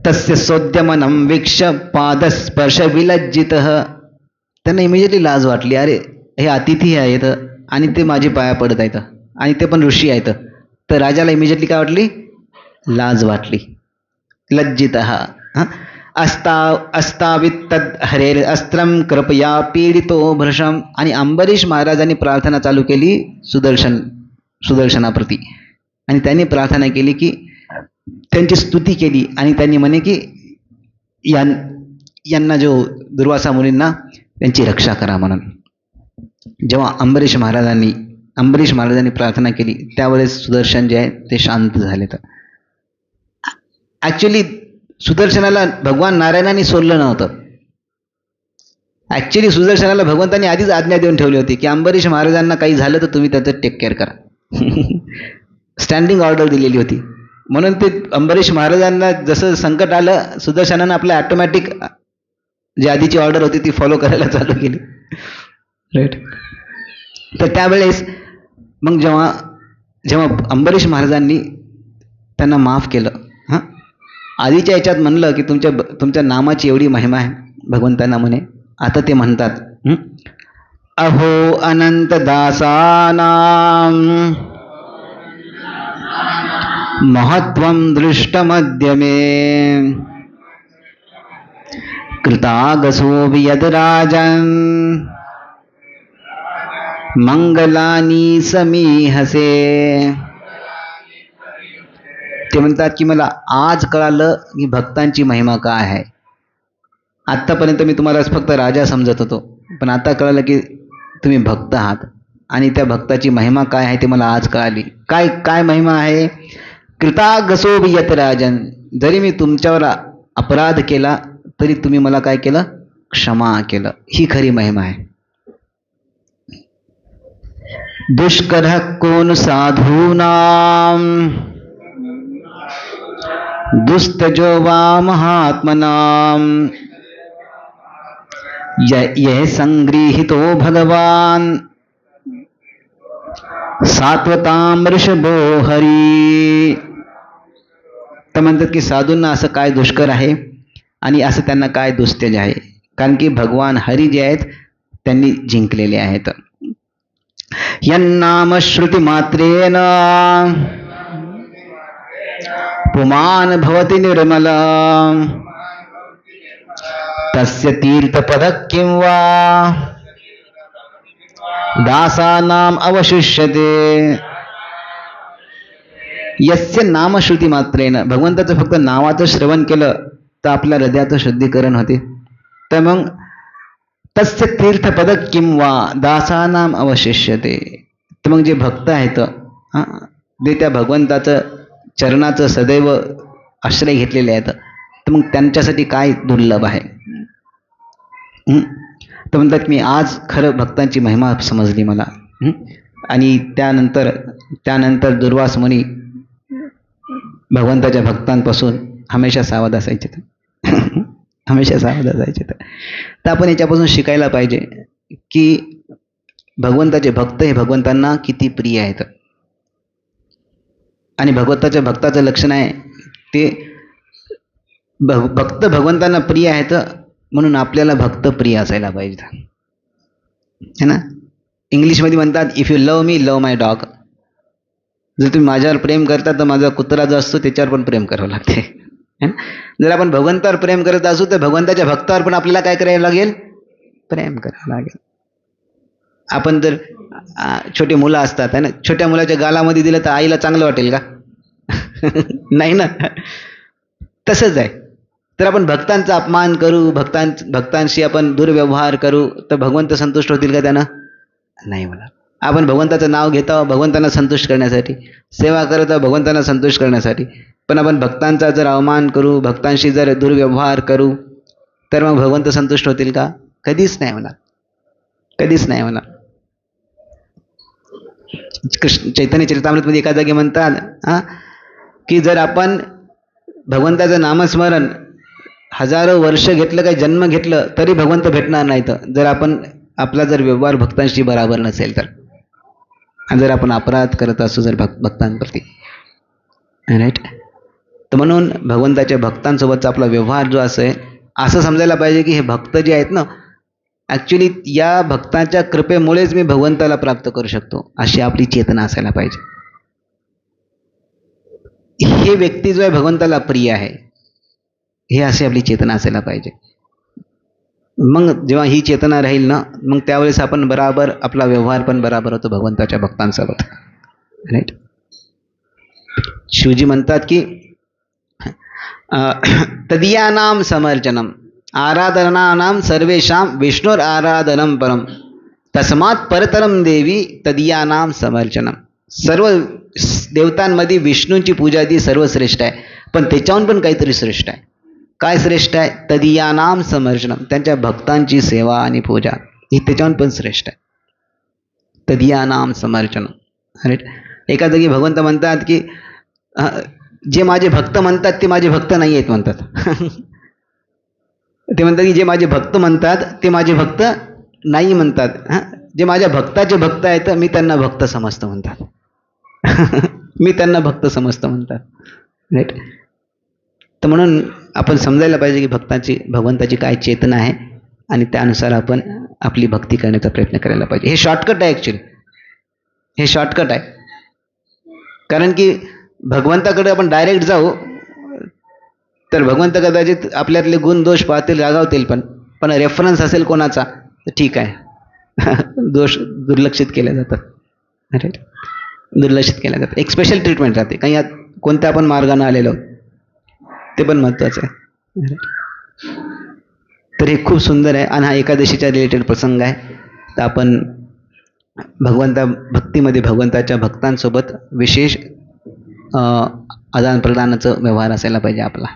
S1: तस्य सोद्यमनं वीक्ष पादस्पर्श विलज्जित. त्यांना इमिजिएटली लाज वाटली. अरे हे अतिथी आहेत आणि ते माझे पाया पडत आहेत आणि ते पण ऋषी आहेत. तर राजाला इमिजिएटली काय वाटली? लाज वाटली. लज्जित. अस्तावित हरेर अस्त्रम कृपया पीडितो भ्रशम. आणि अंबरीश महाराजांनी प्रार्थना चालू केली सुदर्शनाप्रती. आणि त्यांनी प्रार्थना केली की त्यांची स्तुती केली आणि त्यांनी म्हणे की यांना जो दुर्वासा मुनींना त्यांची रक्षा करा म्हणून. जेव्हा अंबरीश महाराजांनी प्रार्थना केली त्यावेळेस सुदर्शन जे आहे ते शांत झाले. तर ऍक्च्युली सुदर्शनाला भगवान नारायणांनी सोडलं नव्हतं. ऍक्च्युली सुदर्शनाला भगवंतांनी आधीच आज्ञा देऊन ठेवली होती की अंबरीश महाराजांना काही झालं तर तुम्ही त्याचं टेक केअर करा. स्टँडिंग ऑर्डर दिलेली होती. म्हणून ते अंबरीश महाराजांना जसं संकट आलं, सुदर्शनानं आपल्या ऑटोमॅटिक जी आधीची ऑर्डर होती ती फॉलो करायला चालू केली. राईट. तर त्यावेळेस मग जेव्हा अंबरीश महाराजांनी त्यांना माफ केलं, आधीच्या याच्यात म्हणलं की तुमच्या नामाची एवढी महिमा आहे भगवंतांना म्हणे. आता ते म्हणतात, अहो अनंत दासानां महत्वं दृष्टमद्य मे कृतागसोऽपि यद्राजन् मंगलानी समीहसे. ते म्हणतात की मला आज कळालं की भक्तांची महिमा काय आहे. आत्तापर्यंत मी तुम्हाला फक्त राजा समजत होतो, पण आता कळालं की तुम्ही भक्त आहात आणि त्या भक्ताची महिमा काय आहे ते मला आज कळाली. काय महिमा आहे? कृतागसोऽपि यद्राजन्. जरी मी तुमच्यावर अपराध केला तरी तुम्ही मला काय केलं? क्षमा केलं. ही खरी महिमा आहे. दुष्करः कोन साधूनां दुस्तजो वा महात्मनां यः संगृहीतो भगवान सात्वतां ऋषभो हरी. तर म्हणतात की साधूंना असं काय दुष्कर आहे आणि असं त्यांना काय दुस्तेज आहे, कारण की भगवान हरी जे आहेत त्यांनी जिंकलेले आहेत. यन्नाम श्रुती मात्रेन पुमान भवति निर्मल तस्य तीर्थपद किंवा दासानाम अवशिष्यते. यस्य नामश्रुती मात्रेन, भगवंताचं फक्त नावाचं श्रवण केलं तर आपल्या हृदयाचं शुद्धीकरण होते. तर मग तस्य तीर्थपद किंवा दासानाम अवशिष्यते. तर मग जे भक्त आहेत जे त्या भगवंताचं चरणाचं सदैव आश्रय घेतलेले आहेत, तर मग त्यांच्यासाठी काय दुर्लभ आहे. तर म्हणतात मी आज खरं भक्तांची महिमा समजली मला. आणि त्यानंतर दुर्वास मुनी भगवंताच्या भक्तांपासून हमेशा सावध असायचे. हमेशा सावध असायचे. तर आपण याच्यापासून शिकायला पाहिजे की भगवंताचे भक्त हे भगवंतांना किती प्रिय आहेत. आणि भक्ताचं लक्षण आहे ते भक्त भगवंतांना प्रिय आहेत म्हणून आपल्याला भक्त प्रिय असायला पाहिजे, है ना. इंग्लिशमध्ये म्हणतात if you love me love my dog. जर तुम्ही माझ्यावर प्रेम करता तर माझा कुत्रा जो असतो त्याच्यावर पण प्रेम करावं लागते. जर आपण भगवंतावर प्रेम करत असू तर भगवंताच्या भक्तावर पण आपल्याला काय करायला लागेल, प्रेम करावं लागेल. आपण जर छोटे मुलं असतात है ना, छोट्या मुलाच्या गालामध्ये दिलं तर आईला चांगलं वाटेल का? नाही ना. तसंच आहे. तर आपण भक्तांचा अपमान करू, भक्तांशी आपण दुर्व्यवहार करू तर भगवंत संतुष्ट होतील का त्यानं? नाही म्हणा. आपण भगवंताचं नाव घेतो भगवंतांना संतुष्ट करण्यासाठी, सेवा करत भगवंतांना संतुष्ट करण्यासाठी, पण आपण भक्तांचा जर अवमान करू, भक्तांशी जर दुर्व्यवहार करू तर मग भगवंत संतुष्ट होतील का? कधीच नाही होणार. कधीच नाही होणार. चैतन्य चरितामृतमध्ये एका जागी म्हणतात की जर आपण भगवंताचं नामस्मरण हजारो वर्ष घेतलं, काही जन्म घेतलं तरी भगवंत भेटणार नाहीत जर आपला जर व्यवहार भक्तांशी बराबर नसेल तर. जर आपण अपराध करत असू जर भक्तांप्रती, राईट. तर म्हणून भगवंताच्या भक्तांसोबतचा आपला व्यवहार जो असेल असं समजायला पाहिजे की हे भक्त जे आहेत ना, ॲक्च्युली या भक्तांच्या कृपेमुळेच मी भगवंताला प्राप्त करू शकतो, अशी आपली चेतना असायला पाहिजे. हे व्यक्ती जो आहे भगवंताला प्रिय आहे, हे अशी आपली चेतना असायला पाहिजे. मग जेव्हा ही चेतना राहील ना, मग त्यावेळेस आपण बराबर आपला व्यवहार पण बराबर होतो भगवंताच्या भक्तांसोबत, राईट. शिवजी म्हणतात की तदीयानाम समर्चनम आराधनानाम सर्वेषाम विष्णुर आराधनम परम तस्मात परतरम देवी तदीयानाम समर्चनम. सर्व देवतांमध्ये विष्णूंची पूजा ती सर्वश्रेष्ठ आहे, पण त्याच्याहून पण काहीतरी श्रेष्ठ आहे. काय श्रेष्ठ आहे? तदीयानाम समर्चनम, त्यांच्या भक्तांची सेवा आणि पूजा ही त्याच्याहून पण श्रेष्ठ आहे. तदीयानाम समर्चनम, राईट. एका जागी भगवंत म्हणतात की जे माझे भक्त म्हणतात ते माझे भक्त नाही आहेत म्हणतात. ते म्हणतात की जे माझे भक्त म्हणतात ते माझे भक्त नाही म्हणतात. जे माझ्या भक्ताचे भक्त आहेत मी त्यांना भक्त समजतो म्हणतात. मी त्यांना भक्त समजतो म्हणतात, राईट. तर म्हणून आपण समजायला पाहिजे की भगवंताची काय चेतना आहे आणि त्यानुसार आपण आपली भक्ती करण्याचा प्रयत्न करायला पाहिजे. हे शॉर्टकट आहे ॲक्च्युली, हे शॉर्टकट आहे. कारण की भगवंताकडे आपण डायरेक्ट जाऊ तर भगवंत कदाचित आपल्यातले गुण दोष पाहतील, रागावतील, पण रेफरन्स असेल कोणाचा तर ठीक आहे. दोष दुर्लक्षित केले जातात, राईट. दुर्लक्षित केल्या जातात. एक स्पेशल ट्रीटमेंट राहते. काही यात कोणत्या आपण मार्गाने आलेलो ते पण महत्त्वाचं आहे. तर हे खूप सुंदर आहे आणि हा एकादशीच्या रिलेटेड प्रसंग आहे. तर आपण भक्तीमध्ये भगवंताच्या भक्तांसोबत विशेष आदान प्रदानाचं व्यवहार असायला पाहिजे आपला.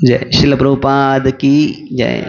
S1: जय श्रील प्रभुपाद की जय.